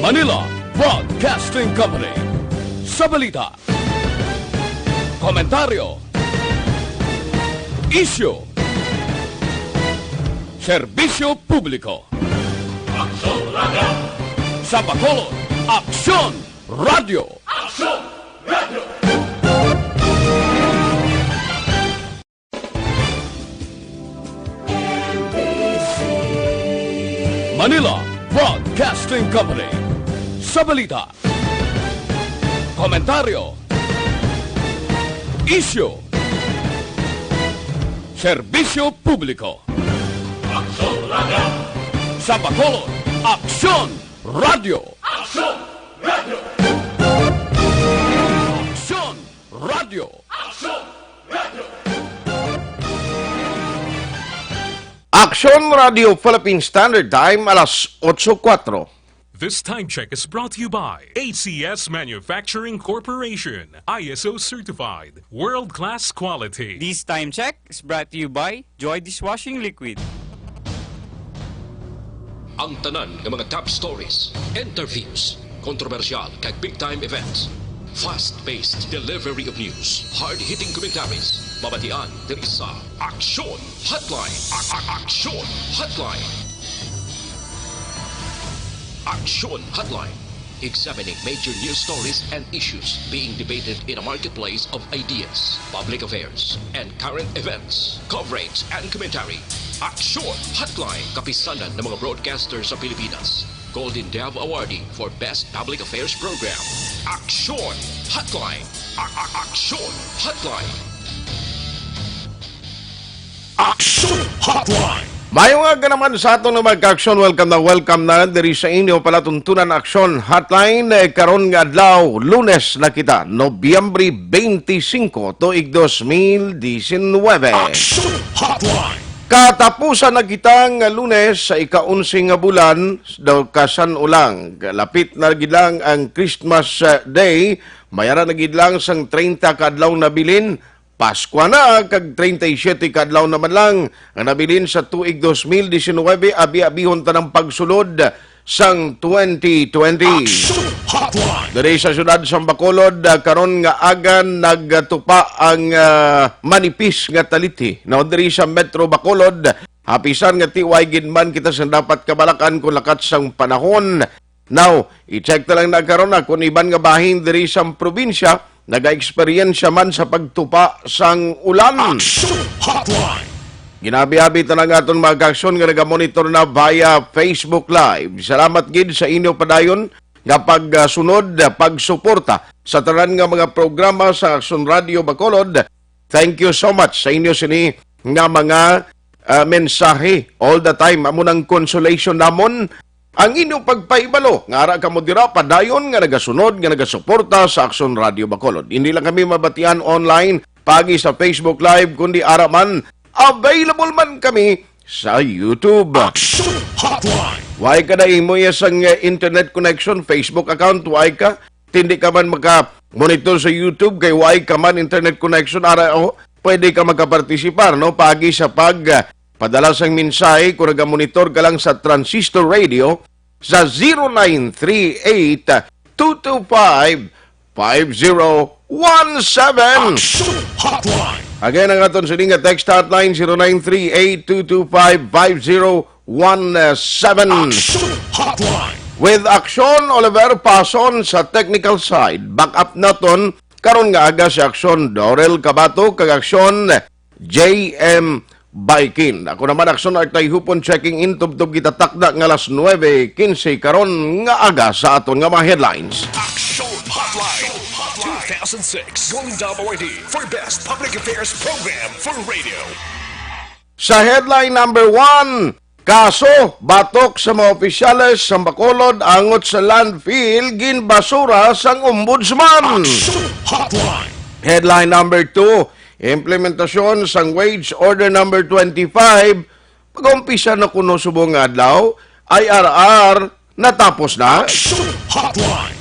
Manila Broadcasting Company. Sa balita, komentaryo, isyu, serbisyo publiko. Aksyon Radio! Sa Bacolod, Aksyon Radio! Aksyon Radio! Manila Broadcasting Company. Sa balita, komentaryo, isyu, serbisyo publiko. Aksyon Radio! Sa Bacolod, Aksyon Radio! Aksyon Radio! Aksyon Radio! Aksyon Radio! Aksyon Radio Philippine Standard Time, alas 8:04. This time check is brought to you by ACS Manufacturing Corporation, ISO certified, world-class quality. This time check is brought to you by Joy Dishwashing Liquid. Ang tanan ng mga top stories, interviews, kontrobersyal kag big-time events, fast-paced delivery of news, hard-hitting commentaries, babatian diri sa Aksyon Hotline. Aksyon Hotline. Aksyon Hotline. Examining major news stories and issues being debated in a marketplace of ideas, public affairs, and current events. Coverage and commentary. Aksyon Hotline. Kapisanan ng mga broadcasters sa Pilipinas. Golden Dove Awardee for Best Public Affairs Program. Aksyon Hotline. Aksyon Hotline. Aksyon Hotline! Mayong aga naman sa ato na mag-aksyon. Welcome na diri sa inyo palatuntunan Aksyon Hotline. Karon nga adlaw, Lunes na kita, Nobyembre 25, tuig 2019. Aksyon Hotline! Katapusan na kitang Lunes sa ika-11 nga bulan daw kasan ulang. Lapit na gidlang ang Christmas Day, mayara na gidlang sang 30 kadlaw na bilin. Pasko na kag 37 kadlaw naman lang ang nabilin sa tuig 2019, abi-abihon ta ng pagsulod sang 2020. Diri sa syudad sa Bacolod, karon nga agan nagtupa ang manipis nga taliti. Now diri sa Metro Bacolod, hapisan nga tiway gidman kita sa dapat kabalakan kung lakat sang panahon. Now, i-check na lang na karon na kung iban nga bahin diri sa probinsya naga-eksperyensya man sa pagtupa sang ulan. Aksyon Hotline! Ginabi-abi ta nga aton mga aksyon nga naga-monitor na via Facebook Live. Salamat gid sa inyo padayon nga pagsunod, pagsuporta sa tanan nga mga programa sa Aksyon Radio Bacolod. Thank you so much sa inyo sini nga mga mensahe all the time. Amo nang consolation namon ang inyong pagpaibalo, nga ara ka mo dira, padayon nga nagasunod, nga nagasuporta sa Aksyon Radio Bacolod. Hindi lang kami mabatian online, pagi sa Facebook Live, kundi ara man, available man kami sa YouTube. Aksyon Hotline! Why ka na imo yasang internet connection, Facebook account, why ka? Hindi ka man maka-monitor sa YouTube, kay why ka man internet connection, ara pwede ka makapartisipar, no? Pagi sa padala sang mensahe, kung nag-monitor ka lang sa Transistor Radio sa 0938-225-5017. Aksyon Hotline! Again, ang aton sining text hotline 0938-225-5017. Aksyon Hotline! With Aksyon Oliver Pason sa technical side. Back up naton karon nga aga si Aksyon Dorel Cabato kag Aksyon JM Baikin. Ako naman Aksyon Artay Hupon checking in tubtub kita takda nga alas 9:15 karon nga aga sa aton nga mga headlines. Aksyon Hotline! 2006 Golden Dove Awardee for Best Public Affairs Program for Radio. Sa headline number 1, kaso batok sa mga opisyales sa Bacolod angot sa landfill ginbasura sang ombudsman. Aksyon Hotline! Headline number 2, implementasyon sang wage order number 25, pag-umpisa na kuno subong adlaw, IRR natapos na. Aksyon Hotline!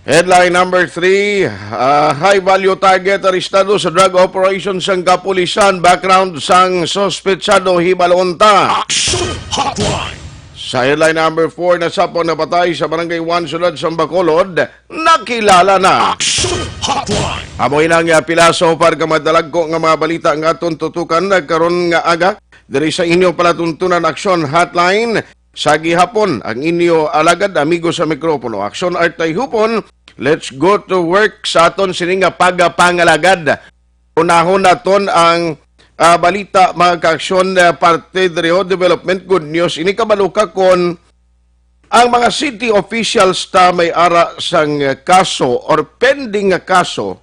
Headline number 3, high-value target arestado sa drug operation sang kapulisan, background sang sospetsado hibalonta. Aksyon Hotline! Sa headline number 4, nasapon na patay sa Barangay 1, Sulod, Bacolod, nakilala na. Action Hotline. Amoy nang pilaso para ka madalag ko nga mga balita nga aton tutukan nagkaron nga aga diri sa inyo palatuntunan Action Hotline sa gihapon ang inyo alagad amigo sa mikropono. Action Artay Hupon, let's go to work sa aton sining nga pagapangalagad. Unahon naton ang balita mga ka-aksyon parte diri development good news ini kabaluka kon ang mga city officials ta may ara sang kaso or pending nga kaso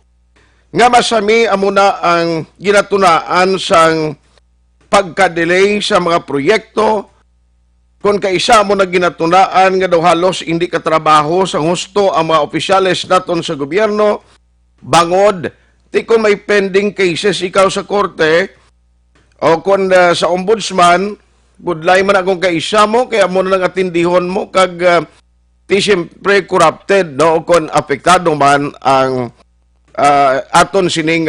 nga masami amuna ang ginatunaan sang pagka-delay sa mga proyekto kung kaisa mo na ginatunaan nga daw halos hindi katrabaho sa husto ang mga opisyales naton sa gobyerno bangod ti kung may pending cases ikaw sa korte o kung sa ombudsman budlay man akong kaisa mo kaya mo na lang atindihon mo kag ti siyempre corrupted no kung apektado man ang aton sining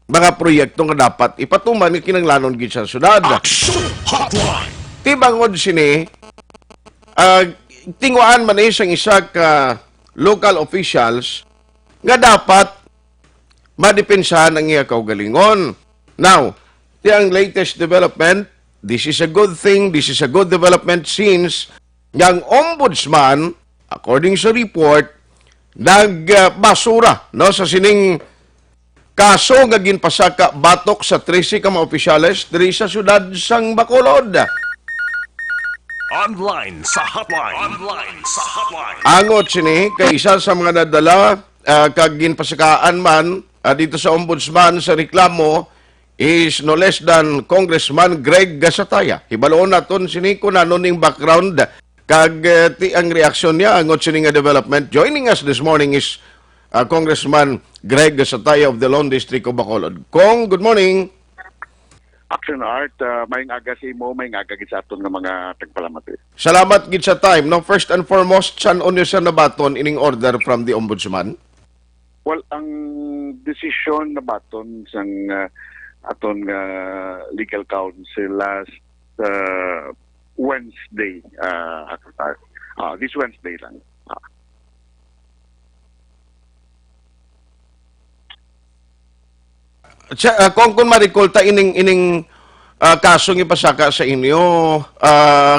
mga proyekto nga dapat ipatuman nga kinanglanon gid sa syudad. Action Hotline. Ti bangod sini tinguan man isang isa ka local officials nga dapat madepensahan ang iya kaugalingon. Now, ti ang latest development, this is a good thing, this is a good development since ang ombudsman, according sa report, nagbasura no, sa sining kaso nga ginpasaka batok sa 13 ka mga opisyales diri sa syudad sang Bacolod. Online sa hotline. Online sa hotline. Angot sini kay isa sa mga nadala kag ginpasakaan man dito sa ombudsman sa reklamo is no less than Congressman Greg Gasataya. Hibaloon naton sini kung ano ning background kag ti ang reaksyon niya angot sini nga development. Joining us this morning is Congressman Greg Gasataya of the Lone District of Bacolod. Kong, good morning. Action Art, may aga sa imo, may aga gid sa aton nga mga tagpalamat. Salamat gid sa time. No, first and foremost, saan onyo sa nabaton ining order from the ombudsman? Well, ang desisyon na baton sang aton nga legal counsel last Wednesday, this Wednesday lang. Kung marikolta ining kasong ipasaka sa inyo,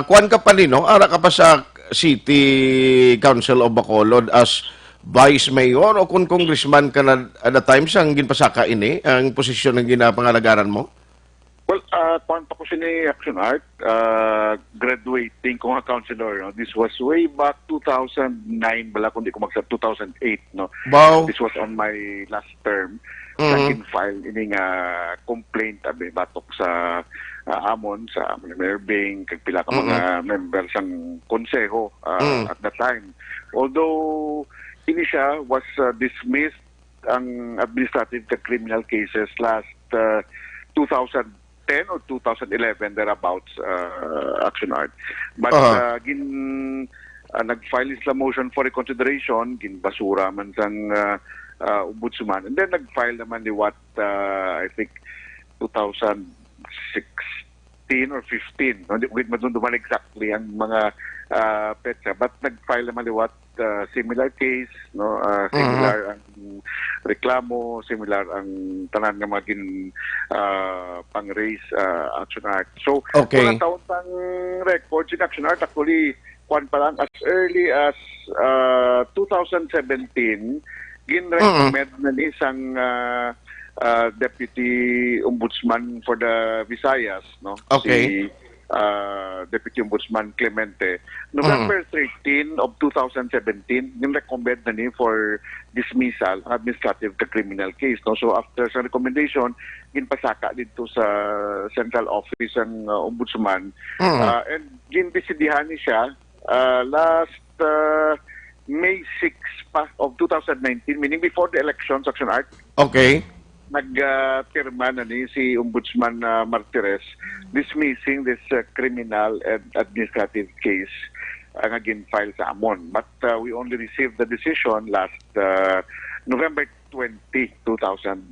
kuan ka pa no? Ara ka pa sa City Council of Bacolod as Vice Mayor o kung Congressman ka na at the time siyang ginpasaka ini, ang posisyon ng ginapangalagaran mo? Well, kuan pa ko siya ni Action Art, graduating ko nga counselor. No? This was way back 2009, bala kung di ko magsa 2008. No? Wow. This was on my last term. Sa file ining complaint abi batok sa amon sa Mayor Bing kag pila ka mga members sang konseho at that time. Although ini siya was dismissed ang administrative kag criminal cases last 2010 or 2011 thereabouts Action Art. But nag-file isla motion for reconsideration ginbasura man sang ombudsman. And then nag-file naman ni what I think 2016 or 15. Hindi ko matunduman exactly ang mga petsa. But nag-file naman ni what similar case, no? Similar ang reklamo, similar ang tanan nga maging pang-raise Action Act. So, walang taon pang record in Action Act. Actually, kwan pa lang, as early as 2017, gin-recommend na ni isang Deputy Ombudsman for the Visayas, no? Okay. Si Deputy Ombudsman Clemente. November 13 of 2017, gin-recommend na ni for dismissal administrative ka criminal case, no? So after sa recommendation, ginpasaka dito sa central office ng Ombudsman. And gin-desidihan ni siya last May 6 pa of 2019, meaning before the elections, Action Art. Okay. Nagpirma na ni si Ombudsman Martires dismissing this criminal and administrative case again filed sa amon. But we only received the decision last November 2019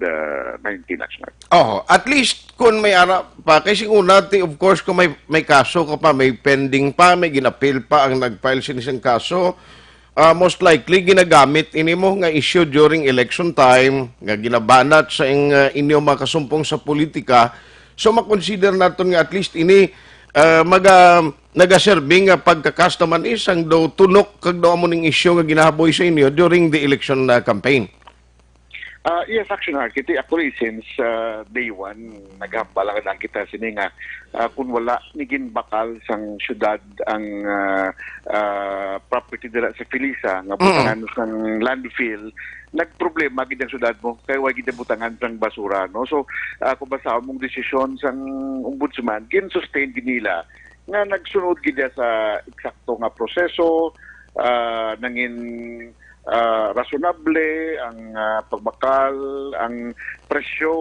actually. Oh, at least kung may ara pa kasi una of course kung may kaso ka pa, may pending pa, may ginapil pa ang nag-file sinisang kaso, most likely ginagamit ini mo nga issue during election time nga ginabanat sa inyo makasumpong sa politika. So makonsider naton nga at least ini nagaserving nga pagkakas naman isang daw tunok kag daw mo ning issue nga ginahaboy sa inyo during the election campaign. Yes, Action Architect. Actually, since day one, naghambalang lang kita sini nga kung wala niging bakal sang syudad ang property dira sa Filisa nga butangan sang landfill, nagproblema gid ang syudad mo kay wa gid butangan sang basura, no? So kung basa mong desisyon sang ombudsman, gin-sustain gid nila nga nagsunod gid sa eksakto nga proseso, nangin rationable ang pagbakal, ang presyo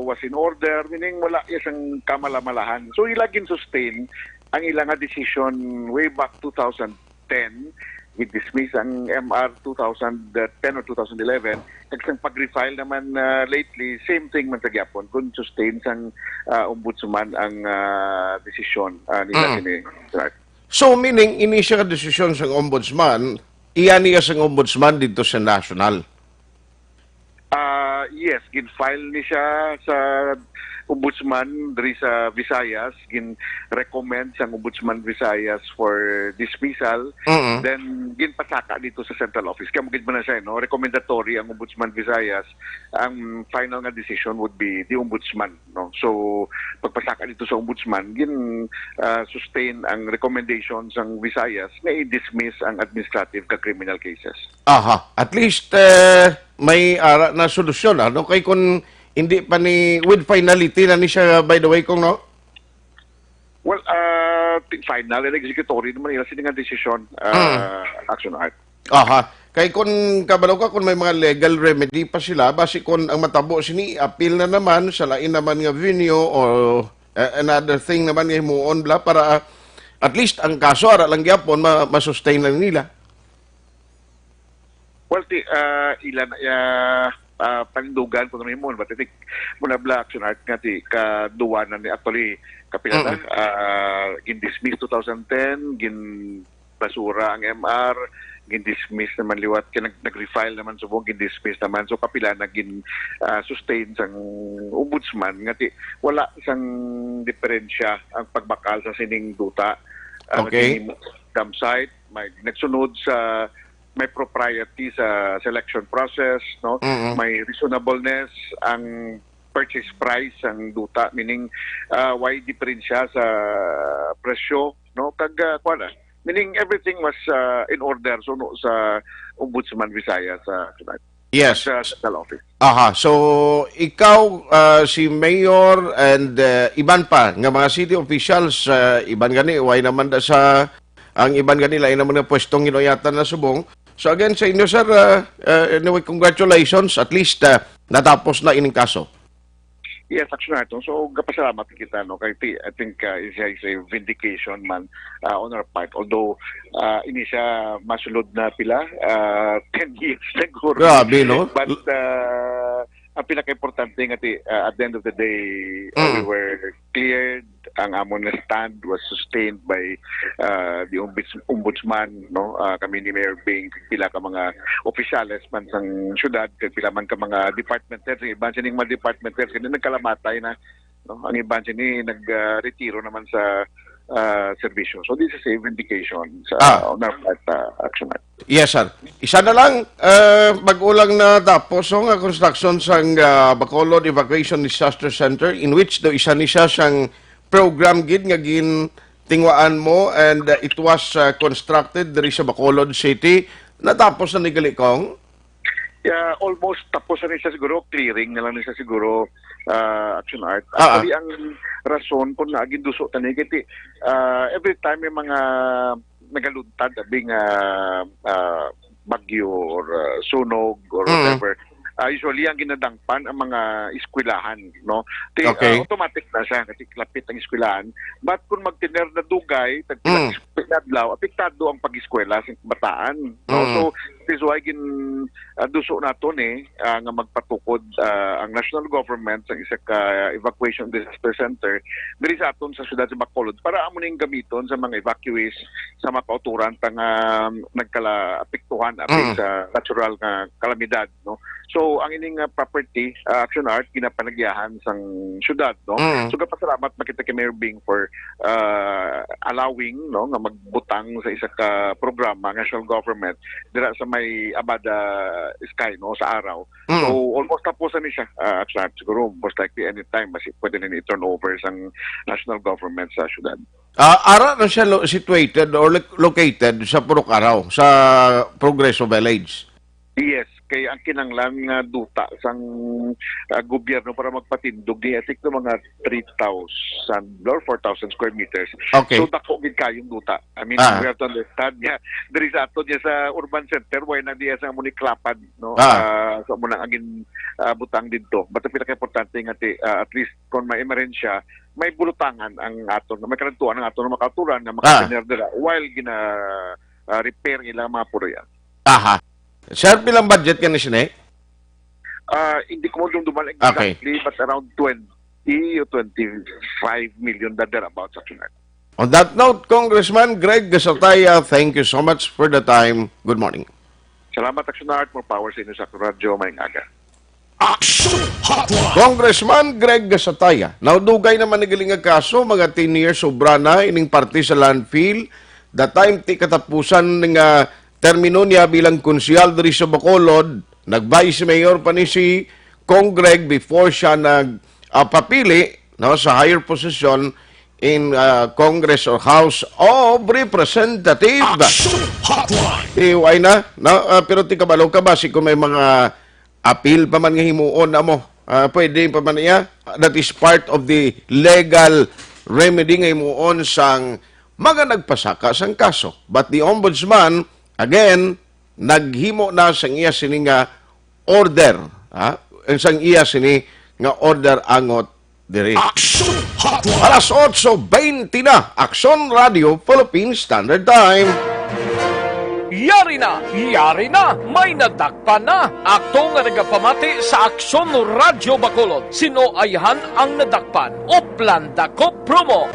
was in order, meaning wala isang kamalamalahan. So ilagin sustain ang ilang nga decision way back 2010, i-dismiss ang MR 2010 or 2011, nagsang pag-refile naman lately, same thing man sa gyapon, kung sustain sang ombudsman ang decision nila sini. So meaning ini siya desisyon sa ombudsman, iyan niya sa ombudsman dito sa national. Yes, gin-file ni siya sa ombudsman diri sa Visayas, gin-recommend sa ombudsman Visayas for dismissal, then gin-pasaka dito sa central office. Kaya magiging na siya, no? Recommendatory ang ombudsman Visayas. Ang final nga decision would be the ombudsman, no? So, pagpasaka dito sa ombudsman, sustain ang recommendations ng Visayas na i-dismiss ang administrative ka criminal cases. Aha, at least may ara na solusyon, ano? Kay kung hindi pa ni with finality na ni siya, by the way, kung no? Well, final and executory naman nila siningang desisyon, Action Art. Aha. Kay kung kabalo ka, kung may mga legal remedy pa sila, basi kung ang matabo sini, appeal na naman, sa lain naman nga venue or another thing naman nga himuon bla para at least ang kaso ara lang gyapon ma-sustain lang nila. Well, ilan panindugan kung naman mo, but I think muna bla Action Art nga ti kaduwanan ni actually kapilala, gin-dismiss 2010, gin-basura ang MR, gin-dismiss naman liwat, nag-refile naman subong, gin-dismiss naman, so kapila na gin-sustain sang ombudsman nga ti wala isang diferensya ang pagbakal sa sining duta. Okay. Campsite, may nagsunod sa may propriety sa selection process, no? May reasonableness ang purchase price ang duta, meaning why diferensya sa presyo, no? Kag meaning everything was in order so no, sa Ombudsman Visayas sa Yes. sa central office. Aha, so ikaw si Mayor and iban pa nga mga city officials, iban gani way naman da sa ang iban ganila ay naman nga pwestong ginuyatan na subong. So again sa inyo sir, anyway, congratulations, at least natapos na ining kaso. Yes, Action Art. So kapasalamat kita, no? Kaya I think is a vindication man on our part. Although ini siya masulod na pila 10 years siguro. Grabe, no? But ang pinaka-importante nga at the end of the day, we were cleared. Ang amon na stand was sustained by the ombudsman, no? Kami ni Mayor Bing, pila ka mga opisyales man sang syudad, pila man ka mga department heads, iban sining mga department heads, kaya nagkalamatay na, no? Ang iban sini nag-retiro naman sa serbisyo. So this is a vindication sa on our part, Action Art. Yes, sir. Isa na lang, mag-ulang na tapos ang construction sang Bacolod Evacuation Disaster Center, in which do isa ni siya sang program gid nga tingwaan mo, and it was constructed diri sa Bacolod City. Natapos na ni Galikong? Yeah, almost tapos na rin siya siguro, clearing na lang rin siya siguro, Action Art. Actually, ang rason kung naaging duso tani kiti every time may mga nagaluntad abing bagyo or sunog or whatever, usually ang ginadangpan ang mga eskwelahan, no? Okay. Automatic na siya kasi lapit ang eskwelahan. But kung magtiner na dugay, tagpilang adlaw, apektado ang pag-eskwela sa bataan. No? So, this is why duso naton nga magpatukod ang national government sa isa ka evacuation disaster center diri sa aton sa siyudad sa Bacolod para amo ning gamiton sa mga evacuees sa mga kauturan tang nagkala-apektuhan sa natural nga kalamidad, no. So ang ining property Action Art ginapanagyahan sang siyudad, no. So gapasalamat makita kay Mayor Bing for allowing, no, nga magbutang sa isa ka programa national government dira sa may Abada Sky, no, sa araw. So almost tapos na siya Action Art, siguro most likely anytime kasi pwede na i-turn over sang national government sa siyudad. Ara na siya situated or located sa Purok Araw, sa Progreso Village. Yes, kay ang kinanglang nga duta sang gobyerno para magpatindog di etik no mga 3,000 or 4,000 square meters. Okay. So dako gid kayong duta. I mean, we have to understand niya diri sa ato diya sa urban center why na diya sa muni klapad, no. So mo nang agin butang didto. But ang pinaka-importante nga at least kung may emerensya may bulutangan ang aton, may karantuan ang aton mga kauturan nga makatiner dira while gina repair ilang mga puroyan. Aha. Sir, pilang budget ka na siya, Hindi ko mo dumduman exactly, but around 20 o 25 million na thereabouts. On that note, Congressman Greg Gasataya, thank you so much for the time. Good morning. Salamat, Action Art. More power sa inyo sa radyo mayang aga. Action Hotline. Congressman Greg Gasataya, naudugay naman nagaling nga kaso, mga 10 years sobra na, ining parte sa landfill. The time ti katapusan ng termino niya bilang konsyal diri sa Bacolod, nag-vice mayor pa ni si Kong Greg before siya nagpapili sa higher position in Congress or House of Representatives. Action Hotline. Iway na, pero ti kabalo ka ba, kung may mga appeal pa man nga himuon na mo, pwede pa man niya, that is part of the legal remedy nga himuon sang mga nagpasaka sang kaso. But the Ombudsman, again, naghimo na sang iya sini nga order, sang iya sini nga order angot diri. Action Hotline. Alas 8:20 na, Action Radio Philippine Standard Time. Yari na, may nadakpan na. Akto nga nagapamati sa Aksyon Radyo Bacolod. Sino ayhan ang nadakpan? Oplan Dako Promo.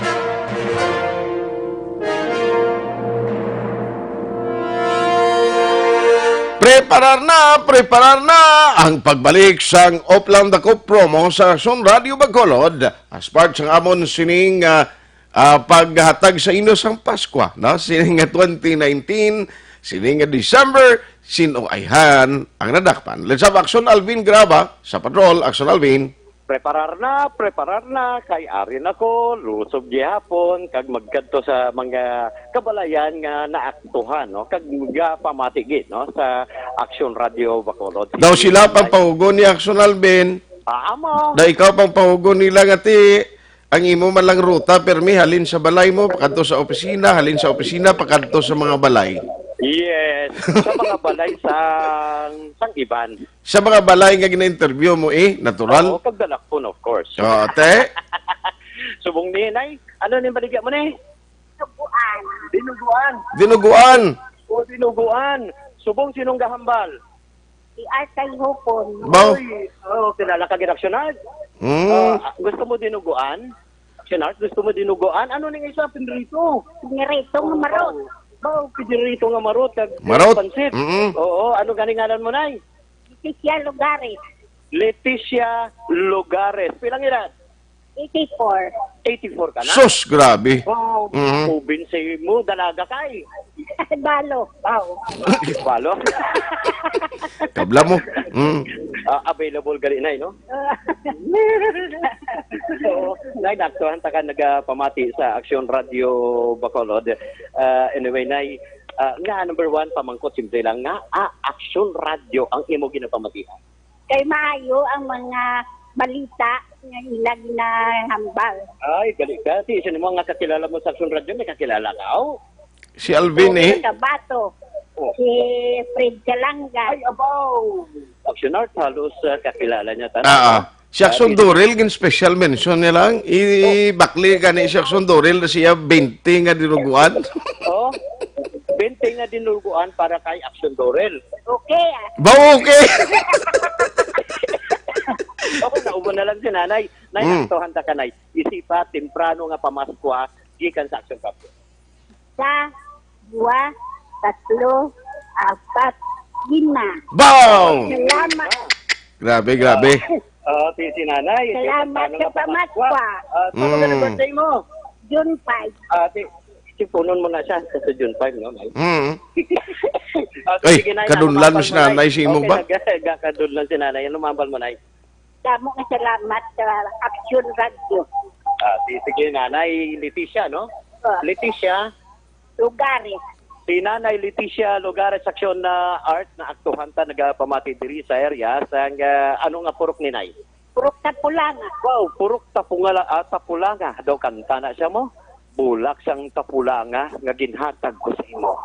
Preparar na ang pagbalik sang Oplan Dako Promo sa Aksyon Radio Bacolod as part sang amon sining paghatag sa inyo sang Paskwa, no? Sining 2019, sining December, sino ayhan ang nadakpan. Let's have Action Alvin Graba sa patrol. Action Alvin. Preparar na, kay arin ako, lusog gihapon, kag magkadto sa mga kabalayan nga naaktuhan, no? Kag mga pamatigit, no? Sa Action Radio Bacolod. Daw sila pang pahugon ni Action Alvin. Amo. Da ikaw pang pahugon nila nga ti ang imo man lang ruta, permi halin sa balay mo, pakadto sa opisina, halin sa opisina, pakadto sa mga balay. Yes, sa mga balay sang iban. Sa mga balay nga gina-interview mo natural. Oo, kagdalakpon, of course. Te? Subong ni, Nay, ano ni baligya mo ni? Dinuguan. Dinuguan. O, dinuguan. Subong sinong gahambal? Si Artay Hopon. Bao. Kilala ka ginaksyonan? Gusto mo dinuguan? Aksyonar, gusto mo dinuguan? Ano ning isa pinrito? Pinirito ng marot. Pinrito nga marot. Marot? Pansit. Oo, ano ganinganan mo, Nay? Leticia Lugares. Leticia Lugares. Pilang edad? 84. 84 ka na? Sus, grabe. Wow, kubinsi mo, dalaga kay. Balo. Balo? Kabla mo. Available gali na, no? So, naktuhan ta ka nagapamati sa Action Radio Bacolod. Anyway, Nay, nga number 1, pamangkot simple lang nga, Action Radio ang imo ginapamatihan. Kay maayo ang mga balita nga ilag na hambal. Ay, gali ka. Sino mo nga kakilala mo sa Action Radio, may kakilala ka, Si Alvin Kabato. Si Fred Kalanga. Ay, abaw! Action Art, halos kakilala niya tanan. Si Action Dorel, gin special mention niya lang. Ibakli ka ni si Action Dorel na siya 20 nga dinuguan. Oh, 20 nga dinulguan para kay Action Dorel. Okay. Ba, okay. Okay, naubo na lang si nanay. Nay, aktohan ta ka, nay. Isipa, temprano nga pamaskwa, gikan sa Action Cup. 1, 2, 3, 4, 5. Bow! Salamat. Grabe, grabe. Si nanay. Salamat sa pamaskwa. Ano ka na birthday mo? June 5. Sipunon mo na siya sa June 5, no? Nay? Ay, Sige, Nay, kadunlan mo lumambal si nanay, si imo ba? Kadunlan si nanay. Ano mambal mo, nay? Damo nga salamat sa Action Radio. Sige, nanay Leticia, no? Leticia, Lugares. si nanay Leticia Lugares Action na art na aktuhan ta nagapamati diri sa area sang ano nga purok ni nay? Purok Tapulanga. Wow, purok tapulanga daw kanta na siya mo. Bulak sang tapulanga nga ginhatag ko sa imo.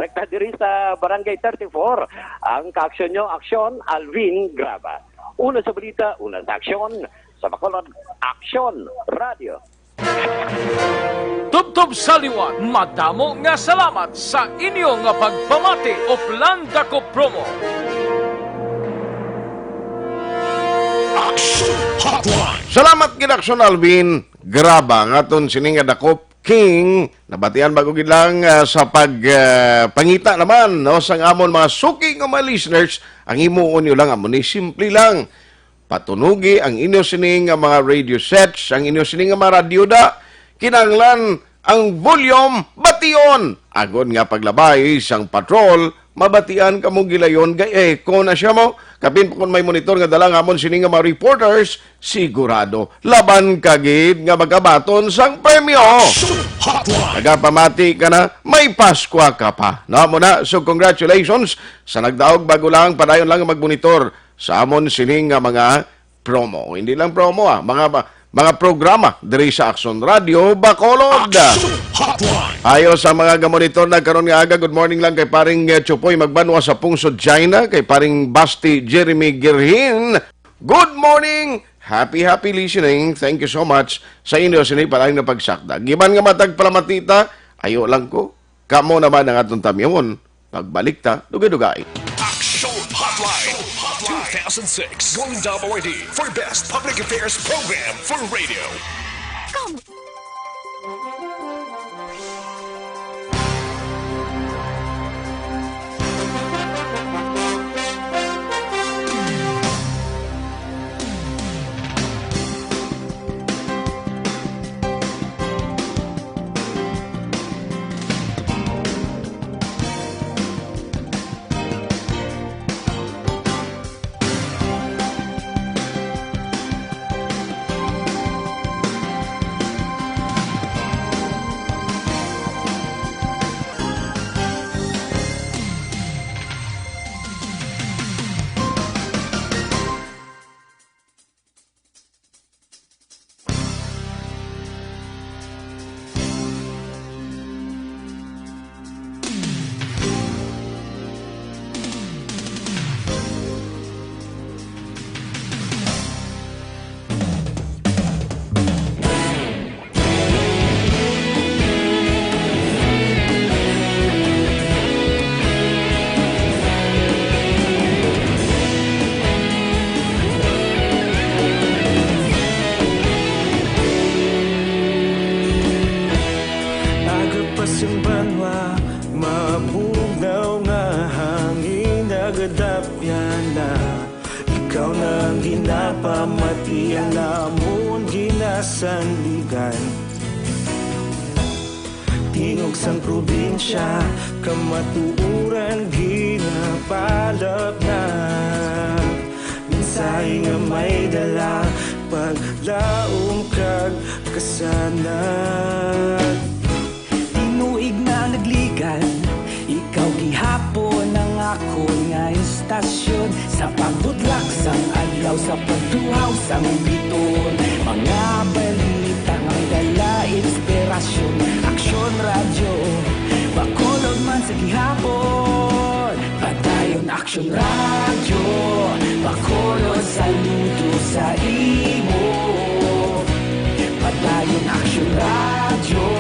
Rekta diri sa Barangay 34. Ang ka-aksyon nyo, Aksyon Alvin Graba. Una sa balita, una sa aksyon. Sa Bacolod, Aksyon Radio. Tubtob saliwan, madamo nga salamat sa inyo nga pagpamati o Plan Dako Promo. Action Hotline. Salamat gid Action Alvin. Graba nga ton sining nga dakop King nabatian bago gid lang sa pangita naman no sang amon mga suki nga mga listeners ang himuon niyo lang amon ni simple lang patunugi ang inyo sining nga mga radio sets ang inyo sining nga mga radyoda kinahanglan ang volume bation agon nga paglabay sang patrol mabatian kamo gilayon gay echo na siya mo kapin kung may monitor nga dala nga amon sining nga mga reporters sigurado laban kagid nga magabaton sang premyo. Nagapamati ka na may Paskwa ka pa. Namo na so congratulations sa nagdaog bago lang padayon lang magmonitor sa amon sining nga mga promo. Hindi lang promo mga programa diri sa Action Radio Bacolod. Ayo sa mga gamonitor na karon nga aga, good morning lang kay paring Chupoy magbanwa sa Pungsod China, kay paring Basti Jeremy Girhin. Good morning. Happy listening. Thank you so much sa inyo sini palang na pagsakda. Giban nga matag palamatita, ayo lang ko. Kamo naman ang atong tamyamon. Pagbalik ta, dugay-dugay. Action Hotline 2006 Golden Dome Awardee for Best Public Affairs Program for Radio. Pamatian namon ginasandigan tingog sang probinsya kamatuuran ginapalap na minsay nga may dala paglaom kag kasanag tinuig na nagligan ikaw gihapon ang ako nga istasyon sa pagbudlak sang adlaw sa pagtuhaw sang biton mga balita nga dala inspirasyon Aksyon Radio Bacolod man sa gihapon padayon aksyon Action Radio, Bacolod saludo sa imo. Padayon Action Radio,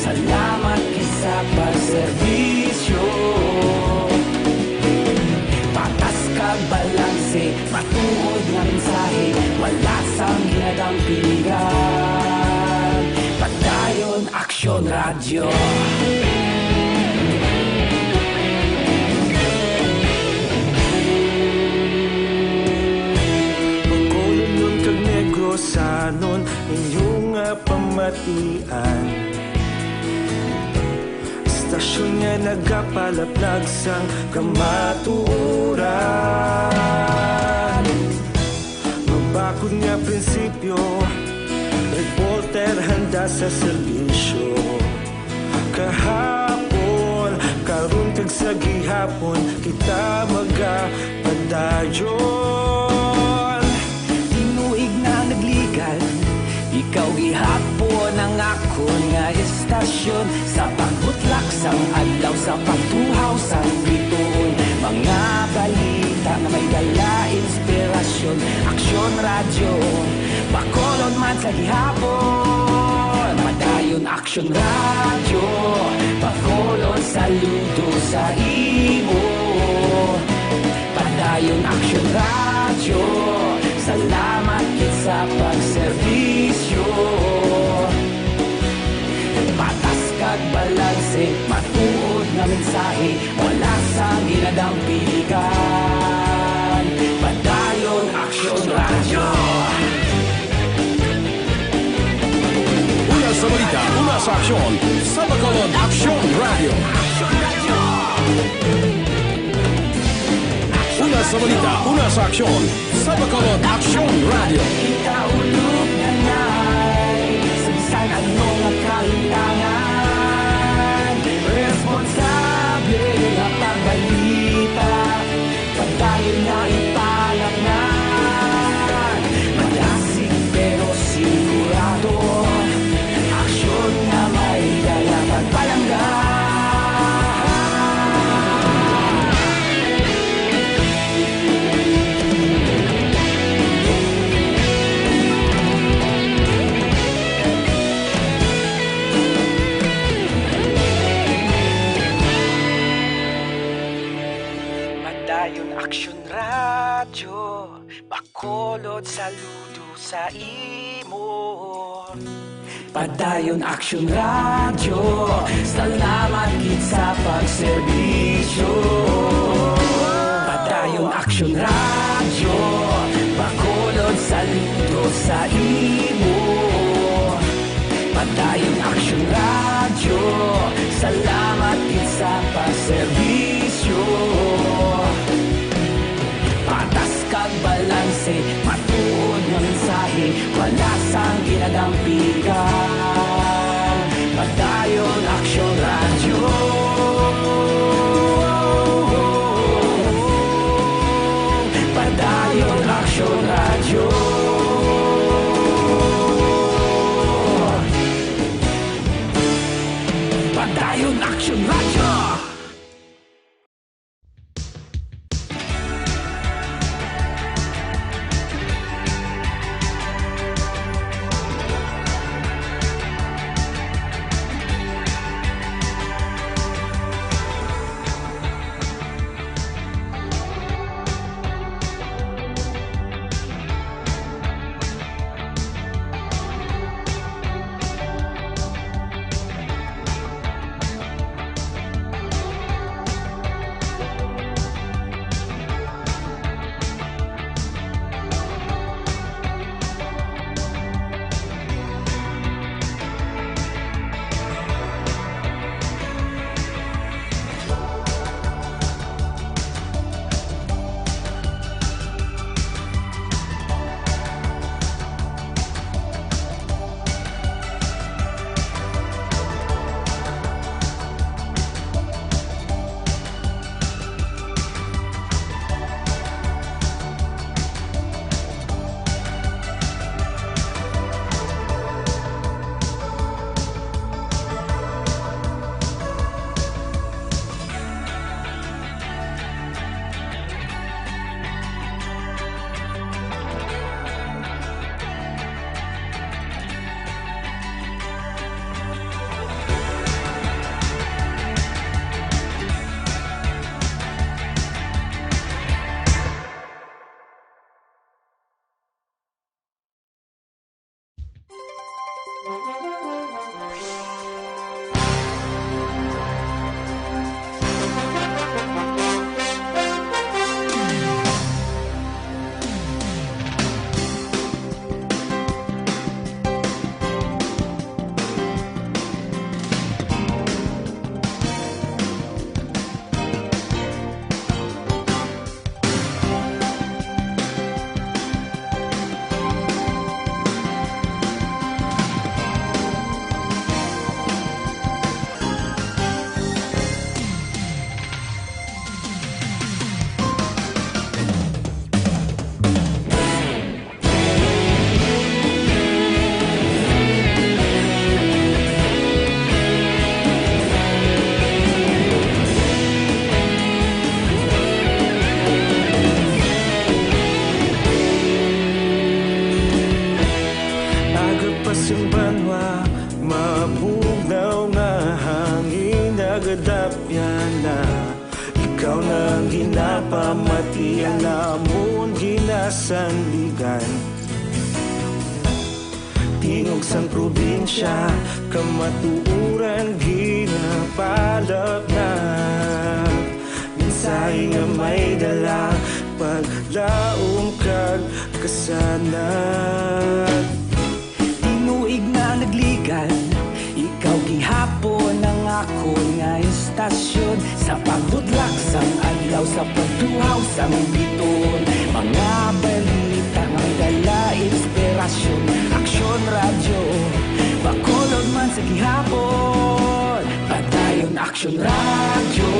salamat kisa pagserbisyo. Patas kag balanse, matuod nga mensahe, wala sang ginadampingan. Padayon Action Radio. Sanon inyong pamatian, istasyon nga nagapalaplag sang kamatuoran. Mabakod nga prinsipyo, reporter handa sa serbisyo. Kahapon, karon kag sa gihapon, kita magapadayon. Tinuig na nagligan, ikaw gihapon ang akon nga istasyon. Sa pagbutlak sang adlaw, sa pagtuhaw sang bituon, mga balita nga may dala inspirasyon. Aksyon Radio, Bacolod man sa gihapon. Padayon Aksyon Radio, Bacolod saludo sa imo. Padayon Aksyon Radio, salamat kit sa pagserbisyo. Patas kag balanse, matuod nga mensahe, wala sang ginadampingan. Padayon Aksyon Radio. Una sa balita, una sa aksyon, sa Bacolod Action Radio. Una sa balita, una sa aksyon, sa Bacolod Action Radio. Kita ulog na na'y sabisan ano nga kalintangan. Responsable na pagbalita, padayon na ipalaknan. Malasig pero sigurado, aksyon na may dala pagpalanggan. Padayon Aksyon Radio, Bacolod saludo sa imo. Padayon Aksyon Radio, salamat kit sa pagserbisyo. Padayon Aksyon Radio, Bacolod saludo sa imo. Padayon Aksyon Radio, salamat kit sa pagserbisyo. Patas kag balanse, matuod nga mensahe, wala sang ginadampingan. Padayon Aksyon Radio. Padayon Aksyon Radio. Padayon Aksyon Radio. pamatian namon ginasandigan. Tingog sang probinsya, kamatuuran ginapalap na. Minsay nga may dala, paglaom kag kasanag. Tinuig na nagligan, ikaw gihapon ang ako nga istasyon. Sa pagbutlak sang adlaw, sa pagtuhaw sang biton. Mga balita nga dala inspirasyon. Aksyon radyo, bakolod man sa gihapon. Padayon aksyon radyo,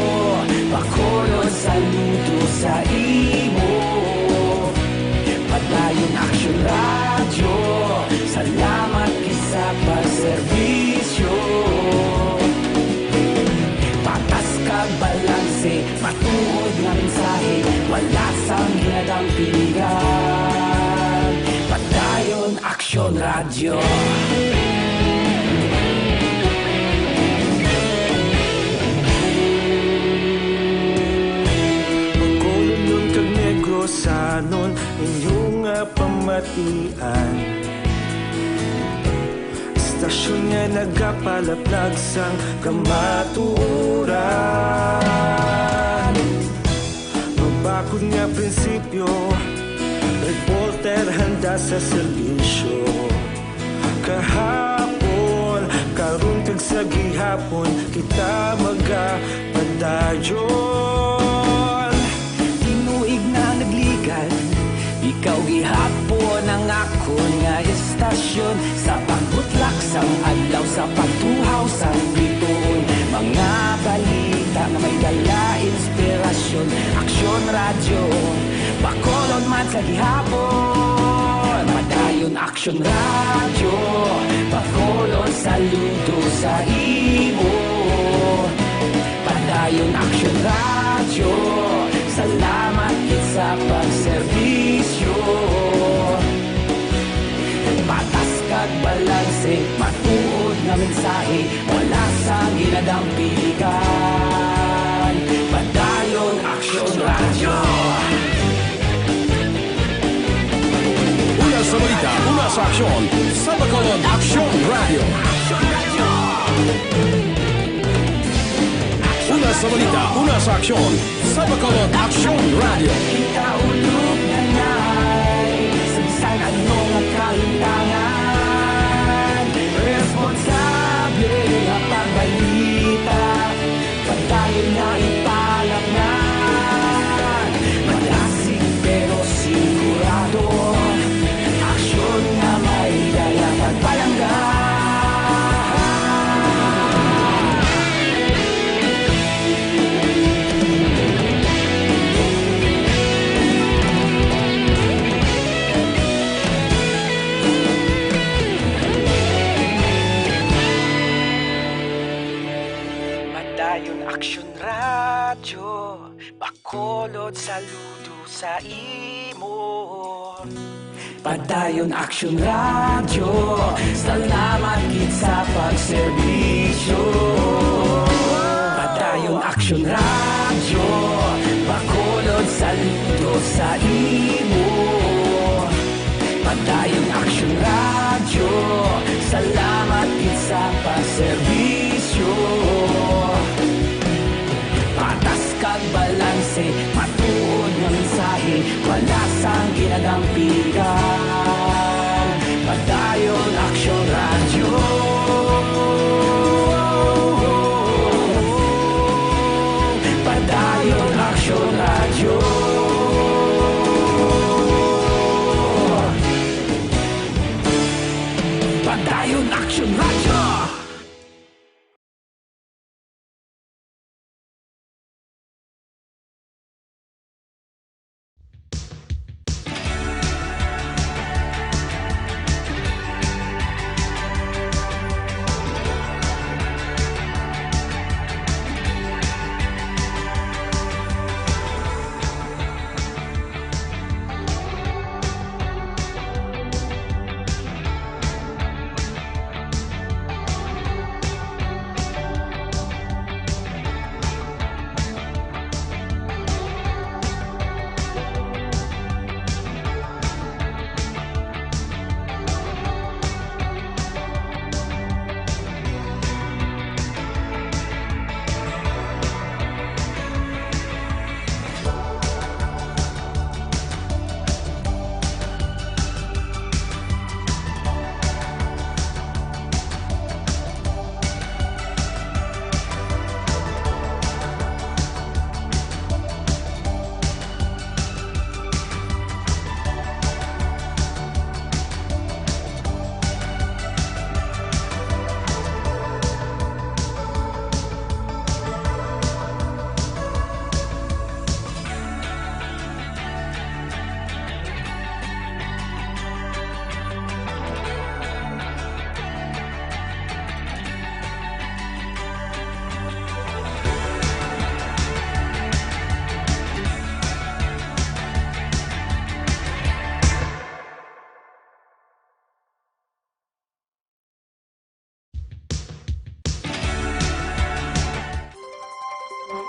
bakolod saludo sa imo. Padayon aksyon radyo, salamat kisa pagserbisyo. Patas kag balanse, matuod nga mensahe, wala sang hinadang pilihan. Padayon aksyon radyo. Magkulunod kag negrosanon, inyong pamatian. Istasyon nga nagapalaplag sang kamatuoran. Magbakod nga prinsipyo, reporter handa sa serbisyo. Kahapon, karon kag sa gihapon, kita magapadayon. Tinuig na nagligan, ikaw gihapon ang ako nga istasyon. Sa pagbutlak sang adlaw, sa pagtuhaw sang biton. Mga balita nga may dala inspirasyon. Aksyon radyo, bakolod man sa gihapon. Padayon aksyon radyo, bakolod saludo sa imo. Padayon aksyon radyo, salamat kit sa pagserbisyo. Patas kag balanse, matuod nga mensahe, wala sang ginadang piligan. Padayon aksyon radyo. Una sa balita, una sa aksyon, sa Bacolod Aksyon Radio. Una sa balita, una sa aksyon, sa Bacolod Aksyon Radio. Ikaulog na na'y Samsan ano nga kalintangan. Responsable nga pagbalita, padayon na ipalak na. Malasig pero sigurado, aksyon na may dala pagpalanggan. Padayon aksyon radyo, bakolod saludo sa imo. Padayon aksyon radyo, salamat kit sa pagserbisyo. Padayon aksyon radyo, bakolod saludo sa imo. Padayon aksyon radyo, salamat kit sa pagserbisyo. Patas kag balanse, matuod nga mensahe, wala sang ginadang piligan. Padayon aksyon radyo. Padayon aksyon radyo. Padayon aksyon radyo.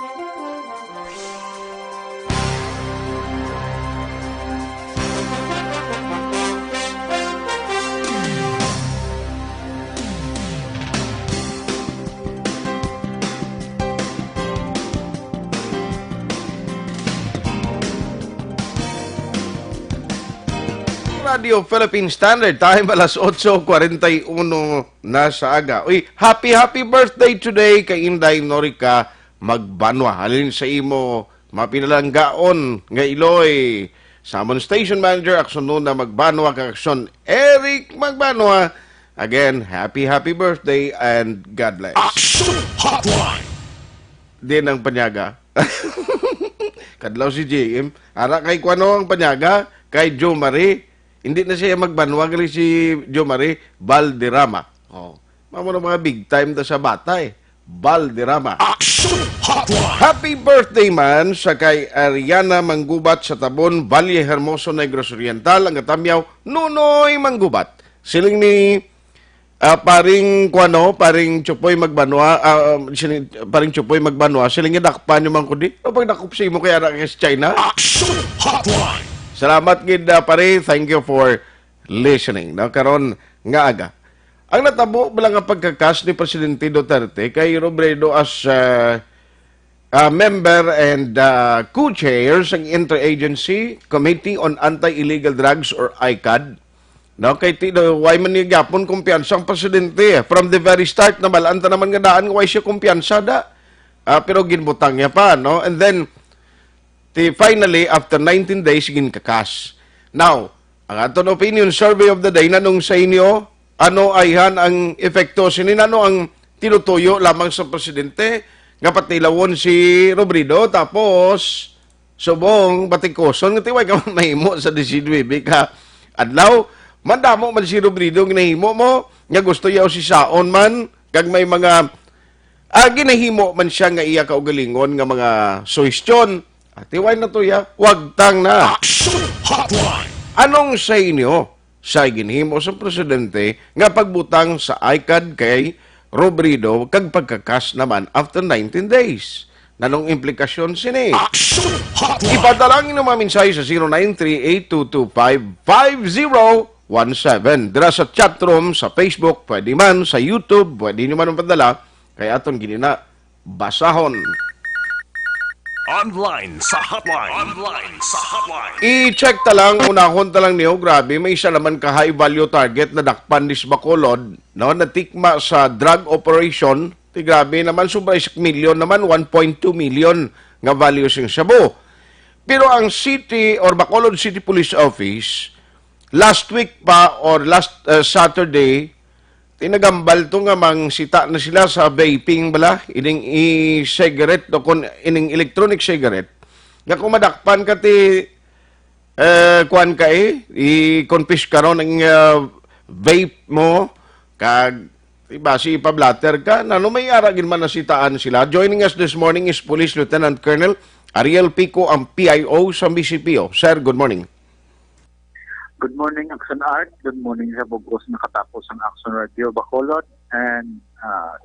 Radio Philippine Standard Time, alas 8:41 na sa aga. Uy, happy birthday today kay Inday Norica Magbanwa. Halin sa imo, mapinalanggaon nga Iloy. Samon Station Manager, Akson na Magbanwa, Akson Eric Magbanwa. Again, happy birthday and God bless. Action Hotline. Din ang panyaga. Kadlaw si JM. Ara kay Kwano ang panyaga, kay Joe Marie. Hindi na siya Magbanwa, gali si Joe Marie Valderrama. Oh. Mamo na mga big time da sa bata eh. Valderrama. Action Hotline. Happy birthday man sa kay Ariana Manggubat sa Tabon, Valle Hermoso, Negros Oriental, ang katamyaw, Nunoy Manggubat. Siling ni paring Kwano, paring Chupoy Magbanwa, paring Chupoy Magbanwa, siling dakpan yung mangkudi. O pag nakupsi mo kaya ra kay China? Action Hotline. Salamat gid pare, thank you for listening. Karon nga aga. Ang natabo bala nga pagkakas ni Presidente Duterte kay Robredo as member and co-chair sa Interagency Committee on Anti-Illegal Drugs or ICAD. Kay why man niya gyapon kumpiyansa ang presidente. From the very start na balanta naman nga daan why siya kumpiyansa da. Pero ginbutang niya pa, no? And then finally, after 19 days, ginkakas. Now, ang aton opinion survey of the day, nanong sa inyo, ano ayhan ang epekto sinin, ano ang tinutuyo lamang sa presidente, nga patilawon si Robredo, tapos subong batikoson, nga tiway ka man mahimo sa 19 ka adlaw, mandamo man si Robredo, ginahimo mo, nga gusto yaw si Saon man, kag may mga, ginahimo man siya nga iya kaugalingon nga mga suhestyon. Tiway na to ya, wag tang na. Action Hotline. Anong sa inyo sa ginhimo sa presidente nga pagbutang sa ICAD kay Robredo kag pagkakas naman after 19 days? Nanong implikasyon sini? Action Hotline. Ipadalangin ng mga mensahe sa 0938-225-5017. Dira sa chatroom, sa Facebook, pwede man, sa YouTube, pwede nyo man padala. Kaya aton ginina, basahon. Online sa hotline. Online sa hotline. I-check talang, unahon talang niyo, grabe, may isa naman ka high value target na dakpan dis Bacolod, no, natikma sa drug operation, grabe naman, sobra 1 million naman, 1.2 million nga value sing Shabu. Pero ang city or Bacolod City Police Office, last week pa or last Saturday, tinagambal to nga mang sita na sila sa vaping bala, ining e-cigarette o kung ining electronic cigarette. Nga kung madakpan ka ti kuan ka i-confisc ka ron ng vape mo, kag basi ipablatter ka, na no may aragin man nasitaan sila. Joining us this morning is Police Lieutenant Colonel Ariel Pico, ang PIO sa BCPO. Sir, good morning. Good morning, Action Art. Good morning sa bugos na katapos ang Action Radio Bacolod and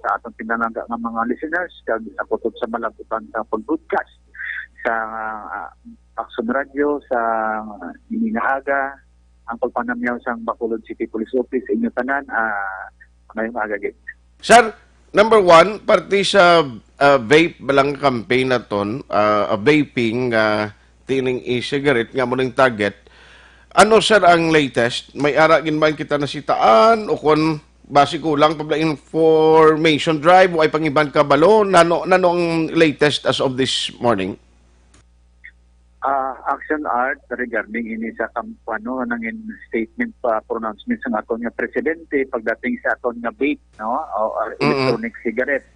sa atong pinalangga ng mga listeners kag sa putod sa malabutan sa pag-broadcast sa Action Radio sa Ininaaga, ang pagpanamyaw sa Bacolod City Police Office inyo tanan ngayong aga gid. Sir, number one, parte sa vape balang campaign na ton, vaping, tining e-cigarette, nga mo ng target. Ano sir ang latest? May aragin ba kita nasitaan o kung base kulang pabla information drive o ay pangiban kabalo? Nano ang latest as of this morning? Action Art regarding ini sa kampano nangin statement pa pronouncement sa aton nga presidente pagdating sa aton nga vape, no, o electronic cigarette.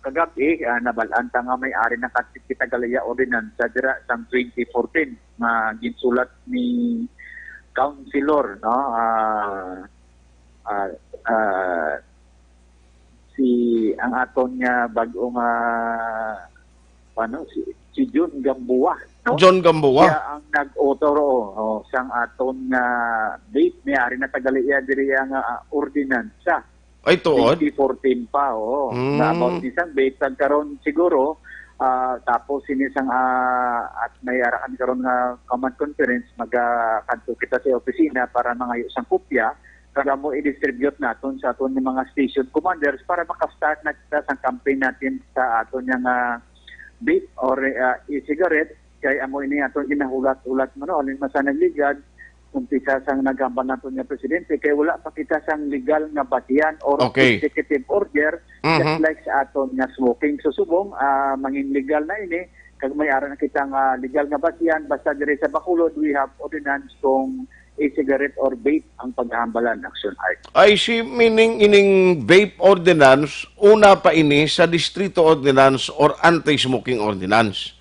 Kagabi nabalanta nga may-ari ng Kitagaliya Ordinansa dira sa 2014 na ginsulat ni Councilor, no, si ang aton nga bag-o nga si John Gamboa, no? John Gamboa. Siya ang nag-author sang aton nga vape may-ari na Tagaliya diri nga ordinansa. Ay tuod. 2014 pa, na about isang vape karon siguro Tapos sinisang at may arakan karon nga command conference magkanto kita sa opisina para mangayo sang kopya para mo i-distribute naton sa aton ng mga station commanders para maka-start na kita sa campaign natin sa aton yang vape or e-cigarette kay amo ini aton ginahulat-ulat mo no alin masanag ligad umpisa sang nagambal naton nga presidente kay wala pa kita sang legal nga batian or executive order just like sa aton nga smoking susubong mangin legal na ini kag may ara na kita nga legal nga batian basta diri sa Bacolod we have ordinance kung e-cigarette or vape ang paghambalan Action Art. I see, meaning ining vape ordinance, una pa ini sa distrito ordinance or anti-smoking ordinance.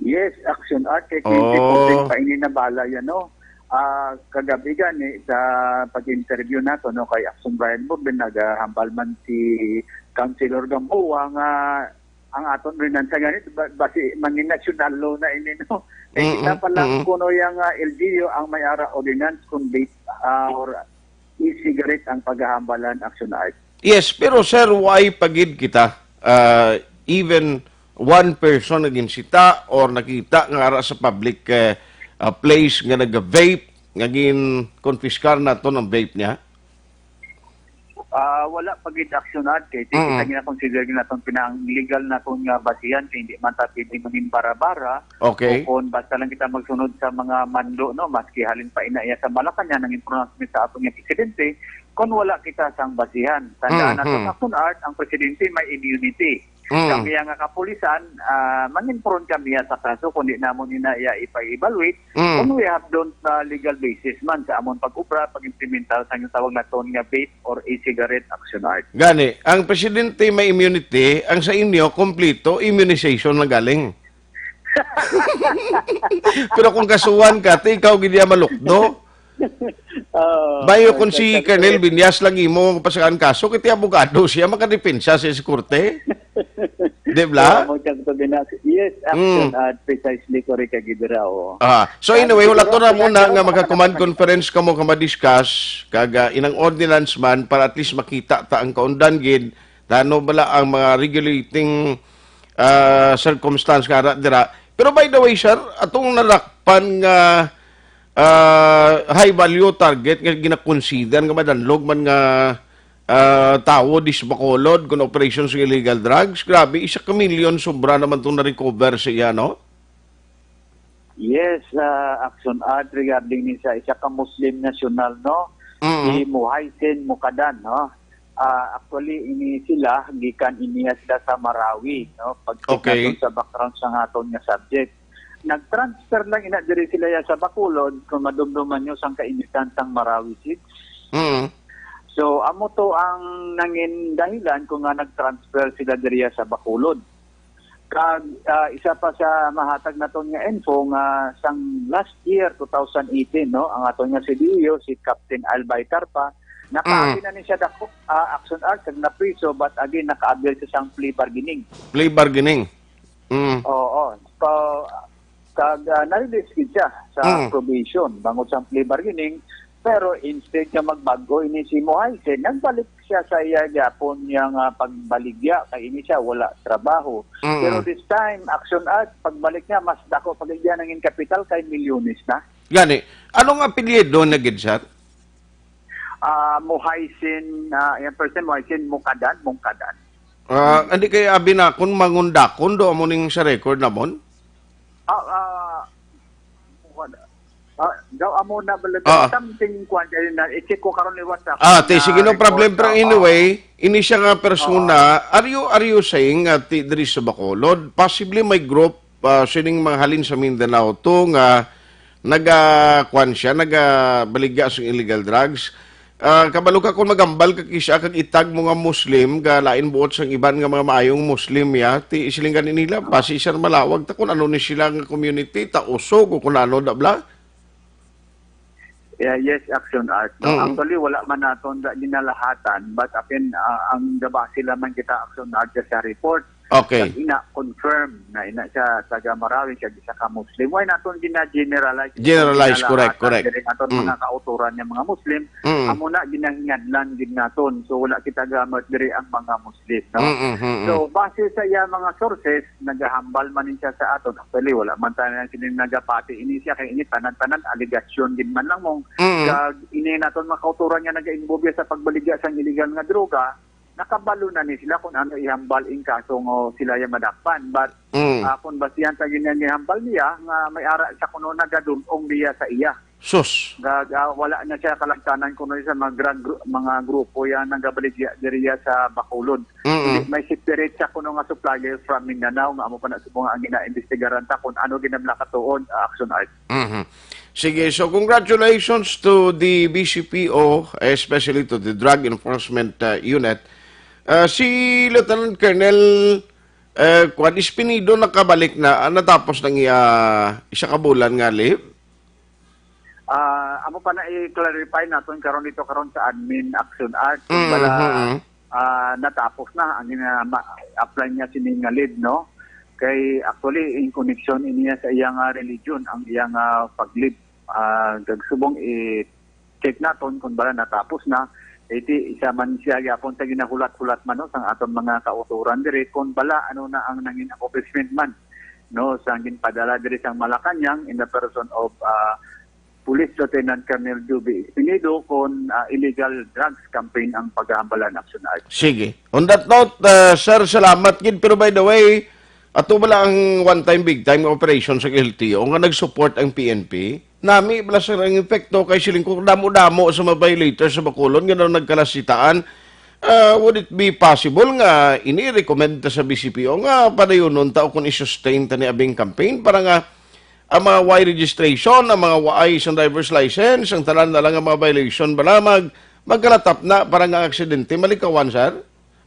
Yes, Action Art. Kaya hindi pa ini nabala yan, no? Kagabi gani sa pag-interview nato no, kay Action Brian Bobin, naghambal man si Councilor Gamboa nga ang aton rin sa ganit, basi mangin national law na ini, no? Kita pala kuno yung LGU ang may ara ordinance kung vape or e-cigarette ang paghahambalan Action Art. Yes, pero sir, why pagid kita? Even one person naging sita or nakita nga ara sa public place nga nag-vape, naging confiscar na to ng vape niya? Wala pagid Action Art kay kita gina-consider naton pinang legal naton nga basihan kay hindi man ta pwede maging bara-bara. Okay. O kung basta lang kita magsunod sa mga mando no maski halin pa inaya sa Malacañang nang pronouncement sa aton nga presidente kung wala kita sang basihan. Tandaan naton Action Art ang presidente may immunity. Kami nga kapulisan, maninpron kami sa kaso kung di namon nina ipa-evaluate kung we have don't legal basis man sa amon pag-ubra, pag-implementar sa yung tawag na ton nga vape or e-cigarette Action Art. Gani, ang presidente may immunity, ang sa inyo, kompleto, immunization na galing. Pero kung kasuhan ka, ikaw gidya malukdo. Bayo kung si Colonel Binyas lagi mo pasakan kaso, kiti abogado siya makadepensa sa korte. Diba? Yes, Action Art, precisely correct kagidra. So anyway, wala to na muna nga magka-command conference ka mo ka ma-discuss kaga inang ordinance man para at least makita ta ang kaundan gid tano bala ang mga regulating circumstance nga dira. Pero by the way, sir, atong nalakpan nga high value target nga gina-consider nga madanlog man nga tao dis Bacolod kung operations ng illegal drugs. Grabe, 1 million sobra naman itong na-recover siya, no? Yes, Action Art regarding ni sa isa ka Muslim national, no? Si Muhaysin Mukadan, no? Actually, ini sila, gikan iniya sila sa Marawi, no? Pag-check sa background sa aton nga subject. Nag-transfer lang ina diri sila sa Bacolod kung madumduman nyo sang kainitan sang Marawi 6. So, amo to ang nangin dahilan kung nga nag-transfer sila diri sa Bacolod. Kag isa pa sa mahatag naton nga info nga sang last year 2018 no ang aton nga CDO si Captain Albay Carpa nakaagi na ni siya dako Action Art kag na priso but again naka-avail siya sang plea bargaining. Plea bargaining. Oo. Kag na-release siya sa probation bangod sa plea bargaining. Pero instead nga magbago ini si Muhaysin, nagbalik siya sa iya Japon yang pagbaligya kay ini siya wala trabaho. Pero this time Action Art pagbalik niya mas dako paligya nangin kapital kay milyones na. Gani, anong apelyido na gid sir? Muhaysin yung person Muhaysin Mukadan. Hindi kay abi na kun mangundakon do amo ning sa record na mon? Daw amo na bala something kwanta na i-check ko karon liwat sa sige no problem pero anyway ini siya nga persona are you saying at diri sa Bacolod possibly may group sining mga halin sa Mindanao to nga naga-kwan siya nagabaligya sa illegal drugs kabalo ka kung magambal ka kisya kag itag mga Muslim ga lain buot sang iban nga mga maayong Muslim ya ti isilingan nila basi sir malawag ta kun ano ni sila nga community ta usog kung ano da bla. Yes, Action Art. No? Actually, wala man naton ginalahatan but apin ang gaba sila man kita Action Art sa report Okay. Kag ina confirm na ina siya taga Marawi, siya isa ka Muslim. Why naton gina-generalize? Generalize, correct. Diri aton mga kauturan ng mga Muslim, amo na ginahingadlan gid naton. So wala kita gamit diri ang mga Muslim, no? So base sa iya mga sources, nagahambal man siya sa aton. Actually wala man tanan kini nagapati ini siya kay ini tanan-tanan allegation gid man lang mong kag ini naton mga kauturan nga naga-involve sa pagbaligya sa illegal nga droga. Nakabalo na ni sila kung ano ihambal in kaso nga sila yung madakpan. But kung basihan sa ganyan ihambal niya, nga may ara siya kuno nagadulong niya sa iya. Sus. Wala na siya kalagtanan kuno sa mga grupo yan nagabaligya diriya sa Bacolod. May separate siya kuno nga supplier from Mindanao nga amo pa na subong ang ina-investigaran ta kung ano ginamla katuon Action Art. Sige, so congratulations to the BCPO, especially to the Drug Enforcement Unit. Si Lieutenant Colonel Juan Espinido nakabalik na natapos ng isa ka bulan nga live. Amo pa na i-clarify naton karon dito karon sa Admin Action Art kung bala natapos na ang apply niya sining nga lead, no? Kay actually in connection niya sa iyang religion ang iyang pag-lead. Gagsubong i-check naton kung bala natapos na. Iti isa man siya yapon sa ginahulat-hulat man no sang aton mga kauturan diri kung bala ano na ang nangin accomplishment man no sang ginpadala diri sang Malacañang in the person of Police Lieutenant Colonel Juby Espinido kon illegal drugs campaign ang paghahambalan Action Art. Sige. On that note, sir, salamat gid, pero by the way, ato bala ang one time big time operation sa LTO nga nag-support ang PNP. Nami bala sa ang epekto kay siling kung damo-damo sa mga violators sa Bacolod nga daw nagkalasitaan. Would it be possible nga ini-recommend ta sa BCPO nga padayonon ta o kung i-sustain ta ni abing campaign para nga ang mga Y registration, ang mga Y sa driver's license, ang talan na lang ang mga violation bala magkalatap na para nga aksidente malikawan, sir?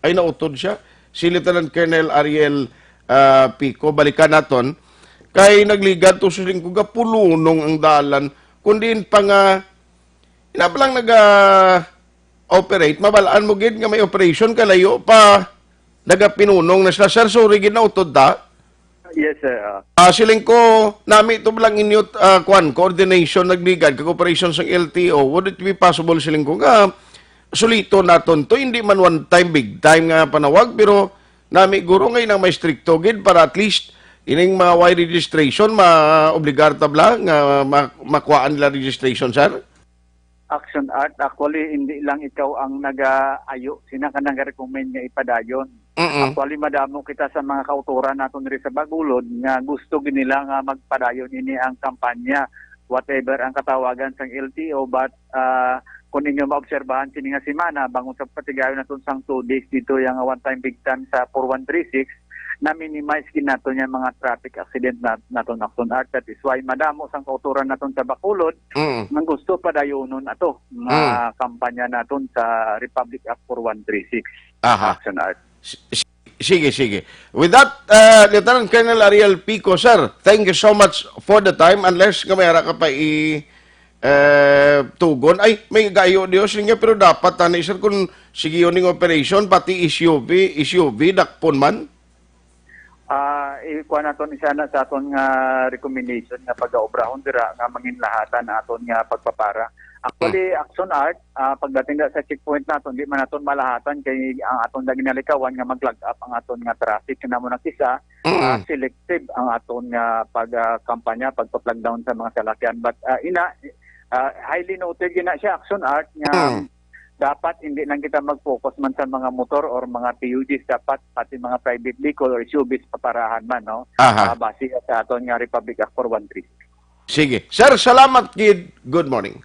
Ay nautod siya. Si Lieutenant Colonel Ariel Pico, balikan naton kay nagligad to siling ko gapulunong ang dalan kundi pa nga inapalang operate mabalaan mo gid nga may operation kalayo pa nagapinunong na sila, sir. Sorry gid na utod ta. Yes, sir. Siling ko nami ito lang inyot coordination nagligad kag operation sa LTO. Would it be possible siling ko nga sulito naton to hindi man one time big time nga panawag pero nami guro ngay nang may stricto gid para at least ining mga Y registration ma-obligar tabla nga makuhaan nila registration, sir? Action Art, actually hindi lang ikaw ang nag-ayo, sina ka nag-recommend nga ipadayon. Actually madamo kita sa mga kauturan naton diri sa Bacolod nga gusto nila nga magpadayon ini ang kampanya whatever ang katawagan sang LTO, but kung ninyo maobserbahan sini nga semana bangon sa patigayon naton sang 2 days dito yung one time big time sa 4136 na minimize ginato niya mga traffic accident naton Action Art. That is why madamo sang kauturan naton sa Bacolod nang gusto padayonon ato nga kampanya naton sa Republic Act 4136 Action Art. Sige. With that, Lieutenant Colonel Ariel Pico, sir, thank you so much for the time. Unless nga mayara ka pa tugon. Ay, may gayo Diyos nga, pero dapat, sir, kung sige yun yung operation, pati SUV, dakpon man? Ikuha naton isa na sa aton nga recommendation nga pag-obrahon dira nga manginlahatan aton nga pagpapara. Actually, Action Art, pagdating sa checkpoint naton, di man naton malahatan kay ang aton lagi nalikawan nga mag-log up ang aton nga traffic na mo nakisa, selective ang aton nga pagkampanya, pagpa-plug down sa mga salakyan. But highly noted gina siya Action Art nga dapat hindi lang kita mag-focus man sa mga motor or mga PUDs, dapat pati mga private vehicle or SUVs paparahan man, no? Base sa aton nga Republic Act 4136. Sige. Sir, salamat, kid. Good morning.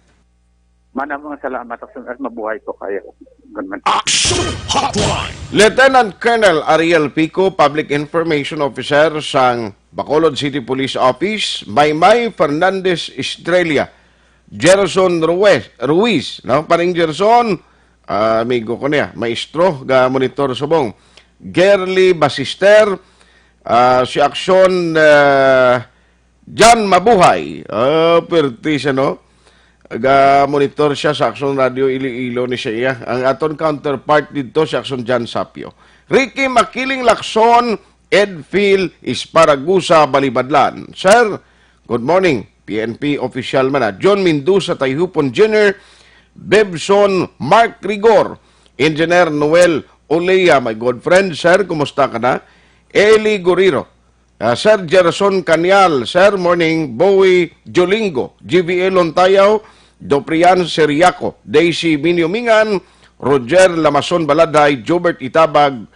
Manamang salamat at mabuhay po kayo. Action Hotline. Lieutenant Colonel Ariel Pico, Public Information Officer sang Bacolod City Police Office, Maymay Fernandez Estrella, Gerson Ruiz, no? Paring Gerson, amigo ko niya, maestro, ga monitor subong. Gerly Basister, si Action Jan Mabuhay, pertis, no? Ga-monitor siya sa Action Radio Iloilo ni siya. Ang aton counterpart dito si Action Jan Sapio. Ricky Makiling Lacson, Edfield Isparagusa, Balibadlan. Sir, good morning. PNP official man na. John Mendoza, Tayhupon Jr., Bebson, Mark Rigor, Engineer Noel Olea, my good friend. Sir, kumusta ka na? Eli Goriro, Sir Gerson Canyal, Sir, morning. Bowie Jolingo, GVA Lontayaw, Doprian Seriaco, Daisy Minyomingan, Roger Lamason Baladay, Jobert Itabag,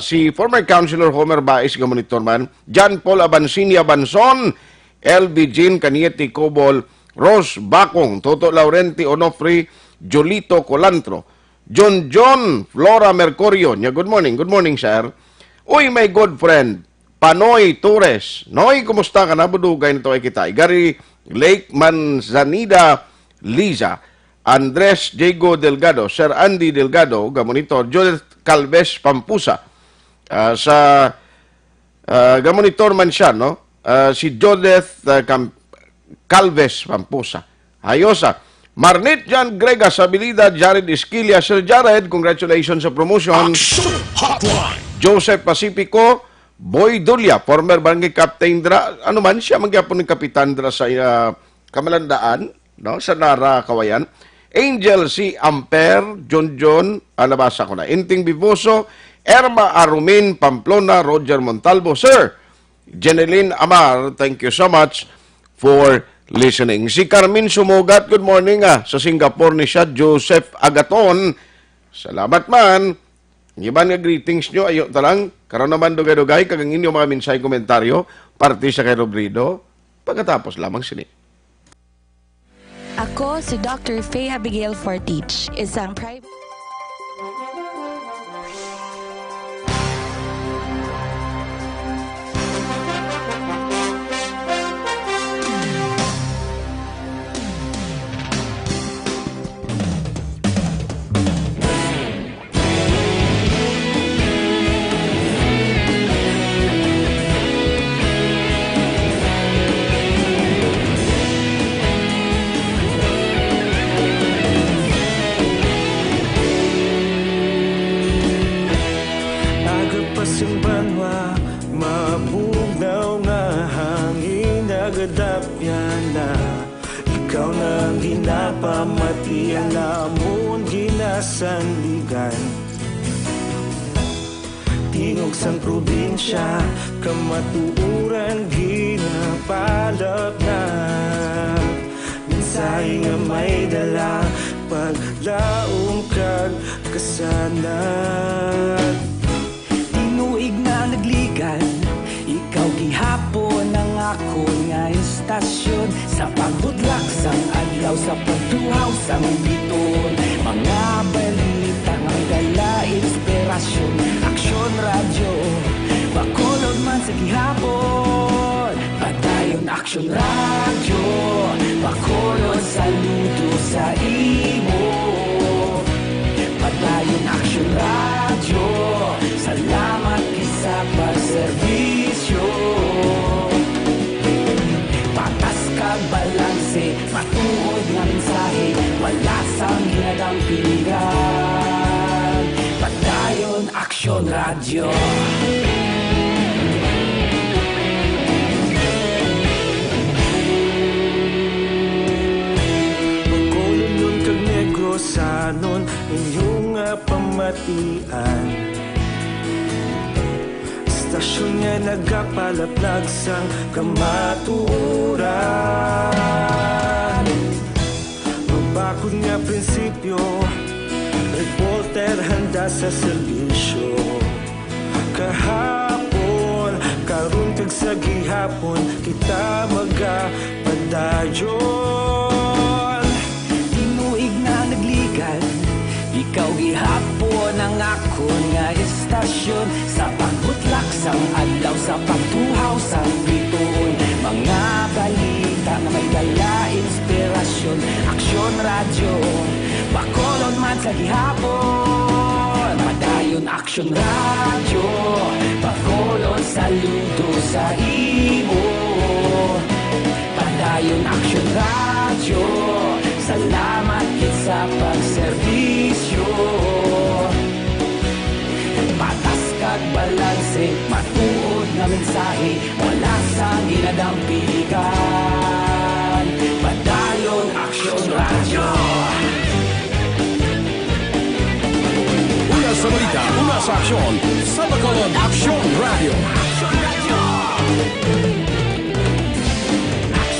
si former Councilor Homer Baez, Monitor man, John Paul Abansinia Banson, LB Jean Canieti Cobol, Rose Bakong, Toto Laurenti Onofre, Jolito Colantro, John Flora Mercurio. Good morning, sir. Uy, my good friend, Panoy Torres. Noy, kumusta ka na? Budugay nito ay kita. Gary Lake Manzanida Liza, Andres Diego Delgado, Sir Andy Delgado, Gamonitor, Judith Calves Pampusa, sa Gamonitor man siya, no? Si Judith Calves Pampusa, Hayosa, Marnit Jan Grega Sabilidad, Jared Esquilia. Sir Jared, congratulations sa promotion. Joseph Pacifico, Boy Dulia, former barangay captain dra, ano man siya, magyapon ng kapitan dra sa Kamalandaan, no? Sa Nara, Kawayan. Angel C. Amper, John, nabasa ko na. Inting Bivoso, Erma Arumin, Pamplona, Roger Montalvo. Sir, Jeneline Amar, thank you so much for listening. Si Carmen Sumugat, good morning sa Singapore ni siya, Joseph Agaton. Salamat man. Iban nga greetings nyo, ayo talang. Karoon naman dugay-dugay, kagang inyo mga minsay komentaryo, parte sa kay Robrido, pagkatapos lamang sini. Ako si Dr. Faye Abigail Fortich, isang private... Pamatian namon ginasandigan Tingog sang probinsya Kamatuuran ginapalap na Minsay nga may dala Paglaong kag kasanan Tinuig na nagligan Ikaw gihapon ang ako nga istasyon Sa pagbudlak sang adlaw sa pagtuhaw sang biton Mga balita nga dala inspirasyon Aksyon radyo, bakolod man sa gihapon Padayon aksyon radyo, bakolod saludo sa imo Padayon aksyon radyo, salamat kisa pagserbisyo Patas kag balanse, matuod nga mensahe Wala sang ginadang pilihan Padayon aksyon radyo Bakolon nun kag negrosanon Inyong pamatian Stasyon nga nagapalaplag sang kamaturan Magbakod nga prinsipyo Reporter handa sa serbisyo Kahapon, karun kag sa gihapon Kita magapadayon Tinuig na nagligan Ikaw gihapon ang ako nga istasyon Sa pagbutlak sang adlaw Sa pagtuhaw sang bituon Mga balita na may dala inspirasyon Aksyon radyo Bakolod man sa gihapon Padayon aksyon radyo Bakolod saludo sa imo Padayon aksyon radyo Salamat kit sa pagserbisyo Patas na mensahe, wala sa ginadampikan. Padayon Aksyon Radyo. Una sa balita, una sa aksyon, sa Bacolod Aksyon Radio.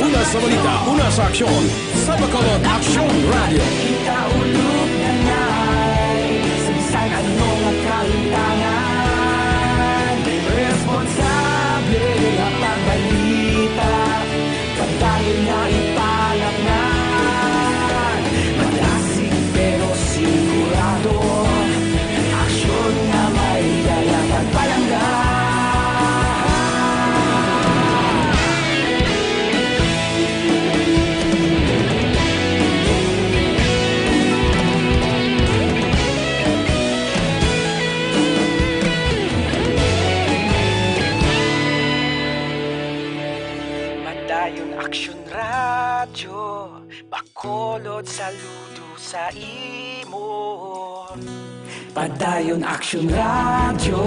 Una sa balita, una sa aksyon, sa Bacolod Aksyon Radio. Ikaulog na na'y sabisan anong kahintangan. Responsable ang pagbalita, pagdayon na ipalaknan. Malasig pero sigurado, aksyon na may dalang pagpalanggan. Padayon Aksyon Radyo, Bacolod saludo sa imo. Padayon Aksyon Radyo,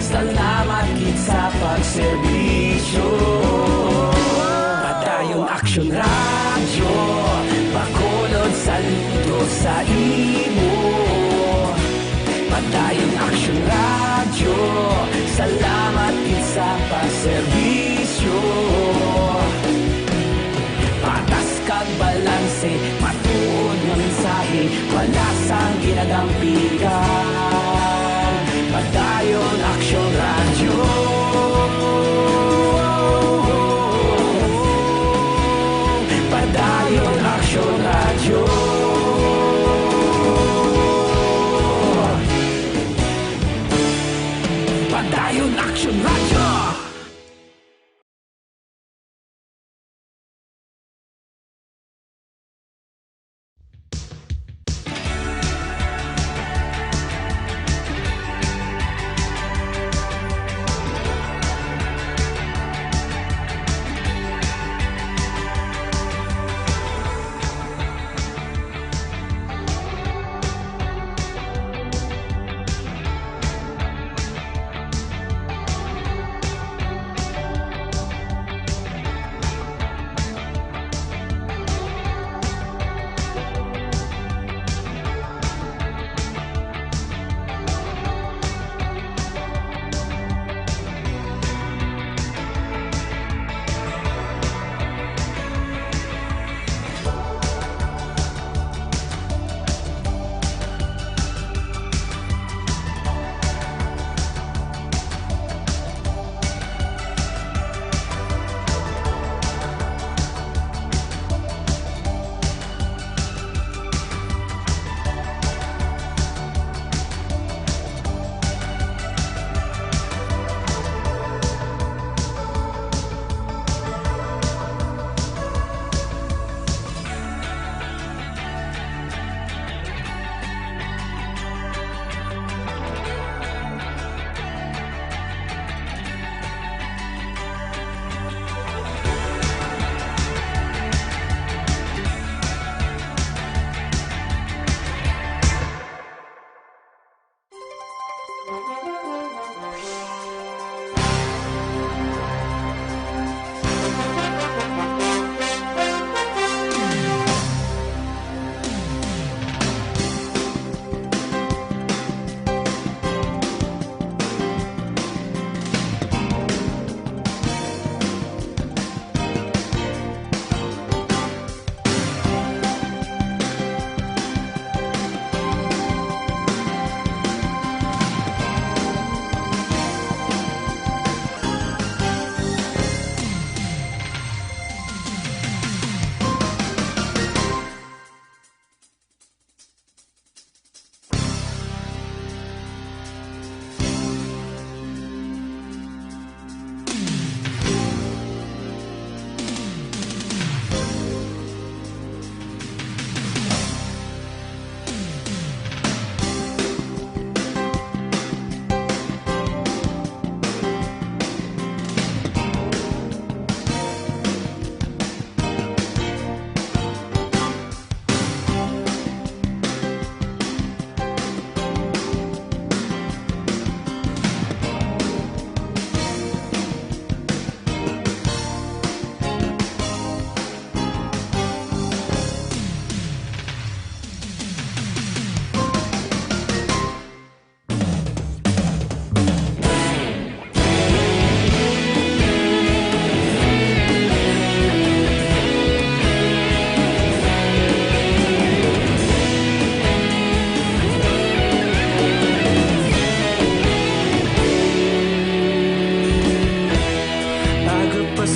salamat gid sa pagserbisyo. Padayon Aksyon Radyo, Bacolod saludo sa imo. Padayon Aksyon Radyo, salamat gid sa pagserbisyo. Patas kag balanse, matuod nga mensahe, wala sang ginadampikan. Padayon Aksyon Radyo. Padayon Aksyon Radyo. Padayon Aksyon Radyo.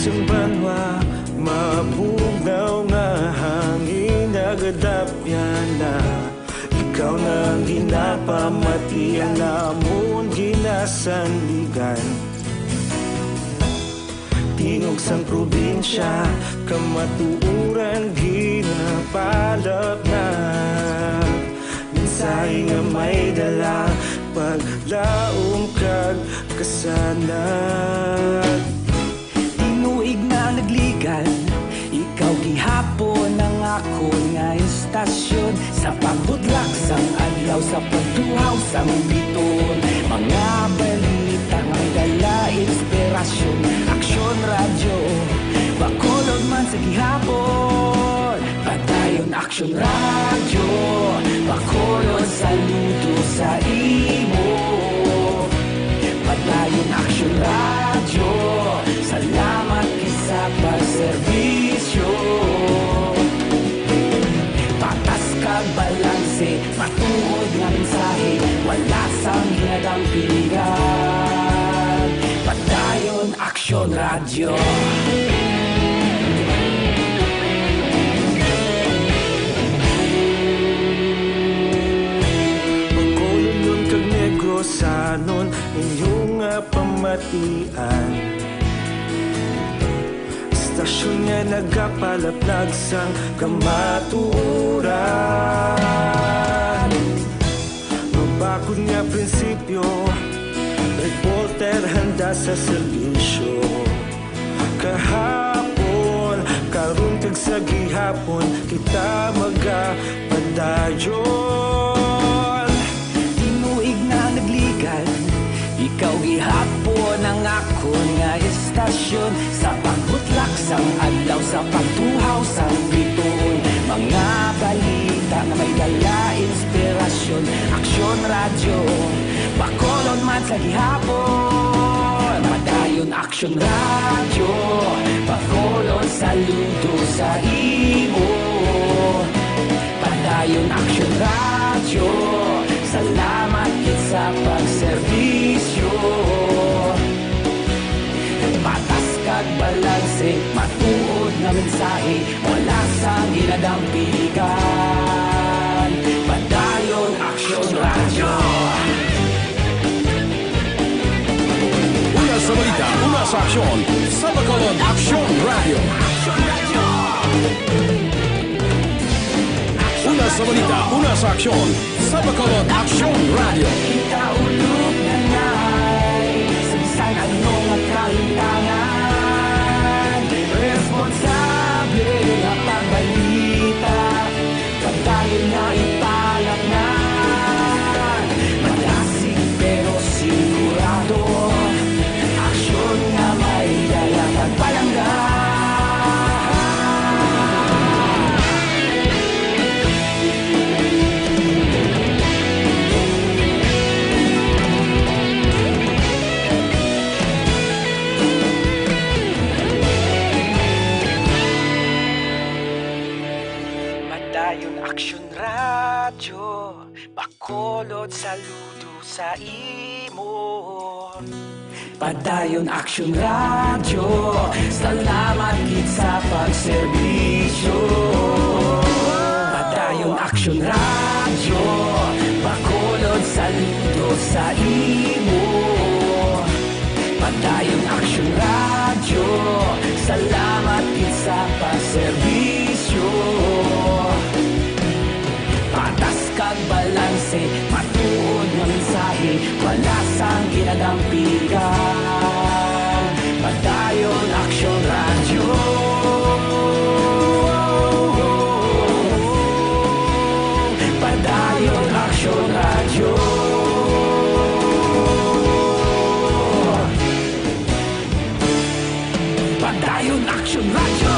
Isang banwa, mabugaw nga hangin nagadapyan na. Ikaw nang ginapamatian namon ginasandigan. Tinog sang probinsya, kamatuuran ginapalap na. Minsay nga may dala, paglaom kag kasanag. Tinuig na nagligan, ikaw gihapon ang ako nga istasyon. Sa pagbudlak sang adlaw, sa pagtuhaw sang biton. Mga balita nga dala inspirasyon. Aksyon radyo, Bacolod man sa gihapon. Padayon aksyon radyo, Bacolod saludo sa imo. Padayon aksyon radyo, salamat kisa pagserbisyo. Patas kag balanse, matuod nga mensahe, wala sang hinadang pilihan. Padayon aksyon radyo. Bacolod kag Negrosanon, inyong pamatian. Istasyon nga nagapalaplag sang kamatuuran. Mabakod nga prinsipyo, reporter handa sa serbisyo. Kahapon, karon kag sa gihapon, kita magapadayon. Tinuig na nagligan, ikaw gihapon ang ako nga istasyon. Sa pagbutlak sang adlaw, sa pagtuhaw sang biton. Mga balita na may dala inspirasyon. Aksyon radyo, Bacolod man sa gihapon. Padayon aksyon radyo, Bacolod saludo sa imo. Padayon aksyon radyo, salamat kit sa pagserbisyo. Patas kag balanse, matuod nga mensahe, wala sang ginadampigan. Padayon aksyon radyo. Una sa balita, una sa aksyon, sa Bacolod Aksyon Radio. Una sa balita, una sa aksyon, sa Bacolod Aksyon Radio. Kita ulog na ngay, sabisan ano nga kalintangan. Responsable nga pagbalita, pagdayon na ipalap na. Malasig pero sigurado, aksyon nga may dalang pagpalangga. Padayon aksyon radyo, Bacolod saludo sa imo. Padayon aksyon radyo, salamat kit sa pagserbisyo. Padayon aksyon radyo, Bacolod saludo sa imo. Padayon aksyon radyo, salamat kit sa pagserbisyo. Patas kag balanse, matuod nga mensahe, wala sang ginadampigan. Padayon aksyon radyo. Padayon aksyon radyo. Padayon aksyon radyo.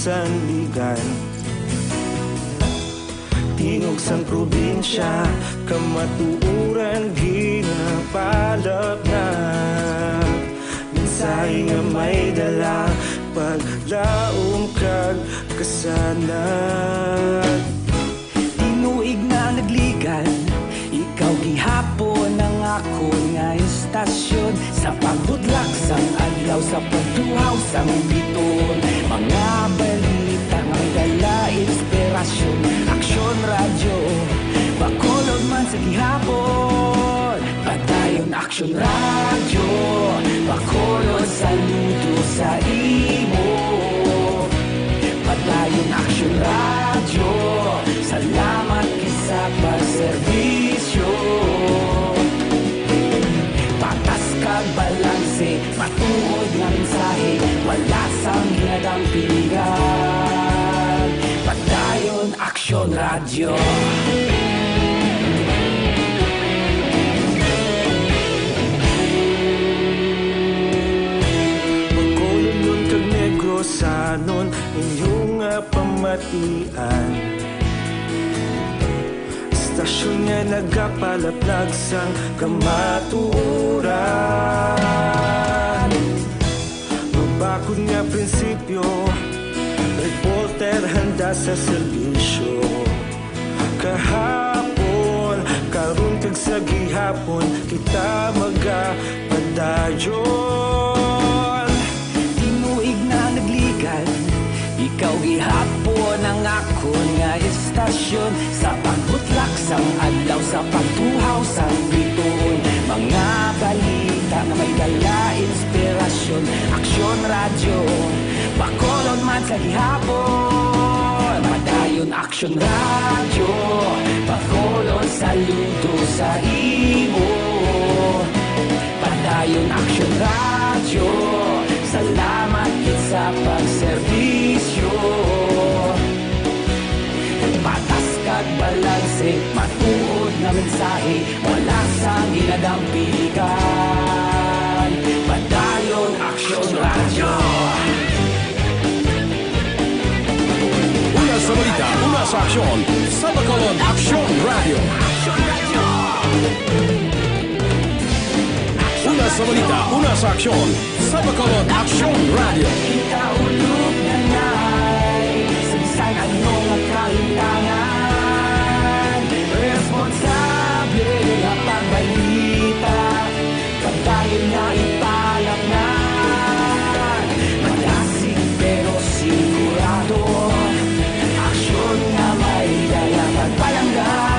sandigan. Tingog sang probinsya, kamatuuran ginapalap na. Minsay nga may dala, paglaom kag kasanag. Tinuig na nagligan, ikaw gihapon ang ako nga istasyon. Sa pagbudlak sang adlaw, sa pagtuhaw sang biton. Mga balita nga dala inspirasyon. Aksyon radyo, Bacolod man sa gihapon. Padayon aksyon radyo, Bacolod saludo sa imo. Padayon aksyon radyo, salamat kisa pagserbisyo. Patas kag balanse, matuod nga mensahe, wala sang hinadang pilihan. Padayon aksyon radyo. Bacolod nun kag Negrosanon, inyong pamatian. Istasyon nga nagapalaplag sang kamatuuran. Mabakod nga prinsipyo, reporter handa sa serbisyo. Kahapon, karon kag sa gihapon, kita magapadayon. Tinuig na nagligan, ikaw gihapon ang ako nga istasyon. Sa pagbutlak sang adlaw, sa pagtuhaw sang biton. Mga balita na may dala inspirasyon. Aksyon radyo, Bacolod man sa gihapon. Padayon aksyon radyo, Bacolod saludo sa imo. Padayon aksyon radyo, salamat kit sa pagserbisyo. Patas kag balanse, matuod na mensahe, wala sang hinadang pilikan. Padayon aksyon radyo. Una sa balita, una sa aksyon, sa Bacolod Aksyon Radio. Una sa balita, una sa aksyon, sa Bacolod Aksyon Radio. Ikaulog na na'y sabisan ano nga kahintangan. Responsable na pagbalita, pagdayon na ipalap na. Malasig pero sigurado, aksyon na may dala pagpalanggan.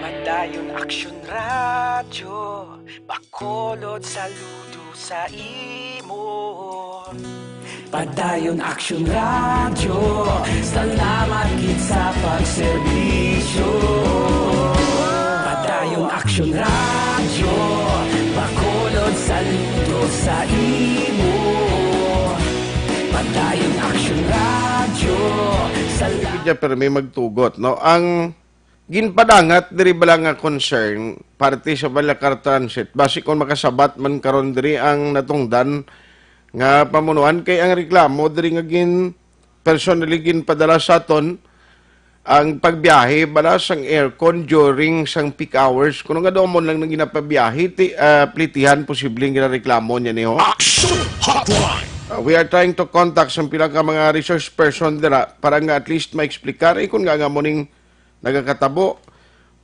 Padayon aksyon radyo, Bacolod saludo sa imo. Padayon aksyon radyo, salamat kit sa pagserbisyo. Padayon aksyon radyo, Bacolod saludo sa imo. Padayon aksyon radyo, salamat. Kaya pero may magtugot, no? Ang ginpadangat diri bala nga concern parte sa Balakar Transit basi kung makasabat man karon diri ang natungdan nga pamunuan kay ang reklamo diri nga gin personally ginpadala sa aton ang pagbiyahe bala sang aircon during sang peak hours kuno nga daw mo lang nang ginapabiyahe plitihan posibleng ginareklamo niya niyo. Action Hotline. We are trying to contact sa pila ka mga resource person dira para nga at least ma-explicar kung nga mo ning nagakatabo.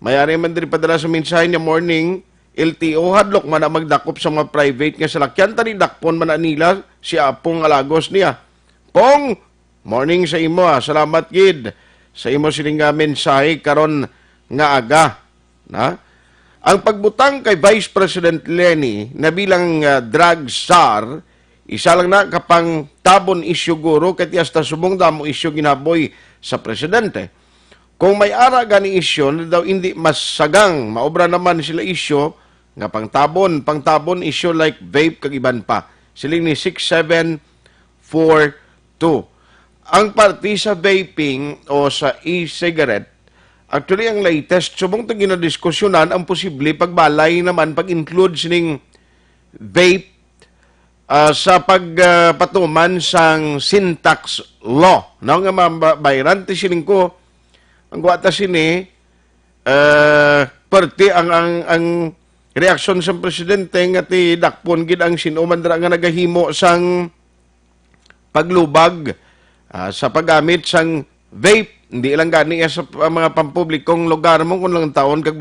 Mayari man din padala sa mensahe niya morning, LTO hadlok man na magdakop sa mga private nga salakyan. Tani dakpon man na nila si Apong Alagos niya. Pong, morning sa imo salamat gid. Sa imo siling nga mensahe karon nga aga. Na? Ang pagbutang kay Vice President Lenny na bilang drug czar, isa lang na kapang tabon isyu guro kati hasta subong damo isyu ginaboy sa presidente. Kung may ara gani isyo, na daw hindi masagang, maobra naman sila isyo, nga pangtabon isyo like vape kag iban pa. Siling ni 6742. Ang party sa vaping o sa e-cigarette, actually ang latest, subong ito ginadiskusyonan, ang posible pagbalay naman, pag-include sining vape sa pagpatuman sang syntax law. No, nga mabayran, siling ko, ang guwata sini, parte ang reaksyon sa presidente nga ti dakpon gid ang sinumandra nga nagahimo sang paglubag sa paggamit sang vape. Hindi lang gani sa mga pampublikong lugar mo kung lang taon kag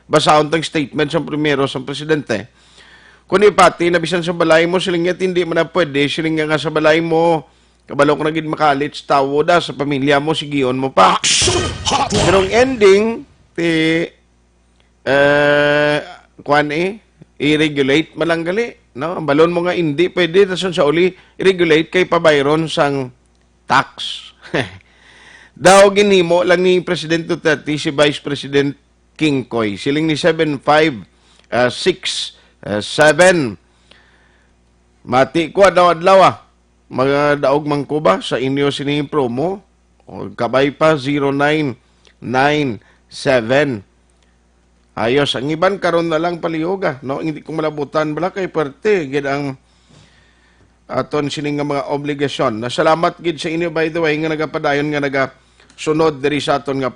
basahon tang statement sa primero sa presidente. Kung ipati na bisan sa balay mo siling nga hindi man na pwede siling nga sa balay mo kabalo ko na gid makalit sa tawo da sa pamilya mo sigion mo pa. Pero ang ending ti i-regulate malanggali, no? Ang balon mo nga hindi pwede tason sa uli i-regulate kay pabayron sang tax. Daw ginhimo lang ni President Duterte si Vice President Kingkoy siling ni 7567 mati ko daw adlaw mga daog man ko ba sa inyo sini promo o kabay pa 0997. Ayos, ang iban karon na lang paliyoga, no? Hindi ko malabutan bala kay parte gid ang aton sining nga mga obligasyon. Nasalamat gid sa inyo by the way nga nagapadayon nga nagasunod diri sa aton nga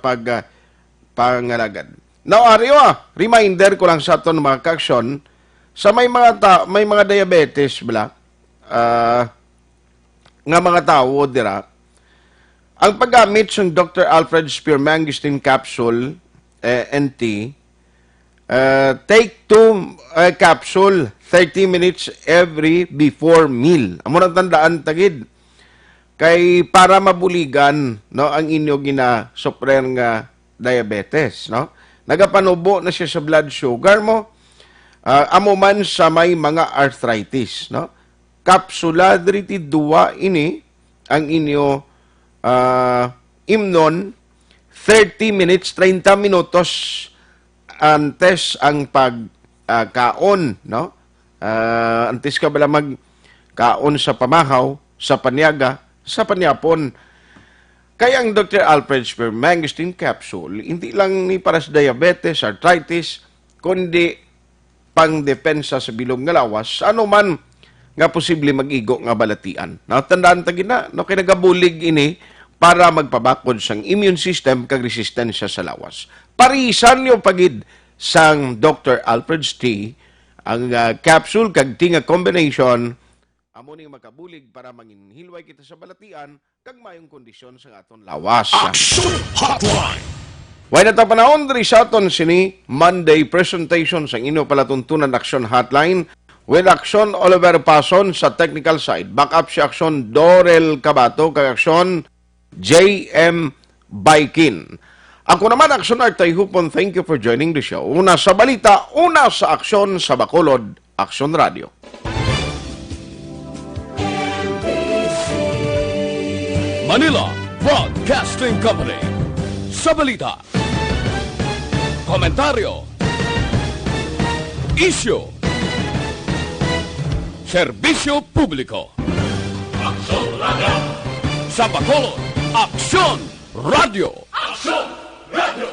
pangalagad. Now Ario, reminder ko lang sa aton mga kaaksyon sa may mga diabetes bala nga mga tawo dira. Ang paggamit sa Dr. Alfred Spear-Mangosteen capsule NT take 2 capsule 30 minutes every before meal. Amo nang tandaan tagid kay para mabuligan no ang inyo gina-suffer nga diabetes, no? Nagapanubo na siya sa blood sugar mo. Amo man sa may mga arthritis, no? Kapsula diri duwa ini ang inyo imnon 30 minutes 30 minutos antes ang pagkaon, no? Antes ka bala magkaon sa pamahaw, sa panyaga, sa panyapon. Kaya ang Dr. Alfred Spear-Mangosteen capsule, hindi lang ni para sa diabetes, arthritis, kundi pang-depensa sa bilog nga lawas, ano man nga posible mag-igo nga balatian. Tandaan tagin na, no, kinagabulig ini para magpabakod sang immune system kag resistensya sa lawas. Parisan yung pagid sang Dr. Alfred's tea, ang capsule kag tea nga combination, amo ning makabulig para manginhilway kita sa balatian kag mayong kondisyon sa aton lawas. Action Hotline! Way na panahon diri sa aton sini Monday presentation sang inyo palatuntunan Action Hotline with Action Oliver Pason sa technical side. Backup si Action Dorel Cabato kag Action J.M. Baikin. Ako naman, Action Art Hupon, thank you for joining the show. Una sa balita, una sa aksyon sa Bacolod, Action Radio. Manila Broadcasting Company. Sa balita, komentaryo, issue, serbisyo publiko. Action Radio. Sa Bacolod, Action Radio. Action Radio.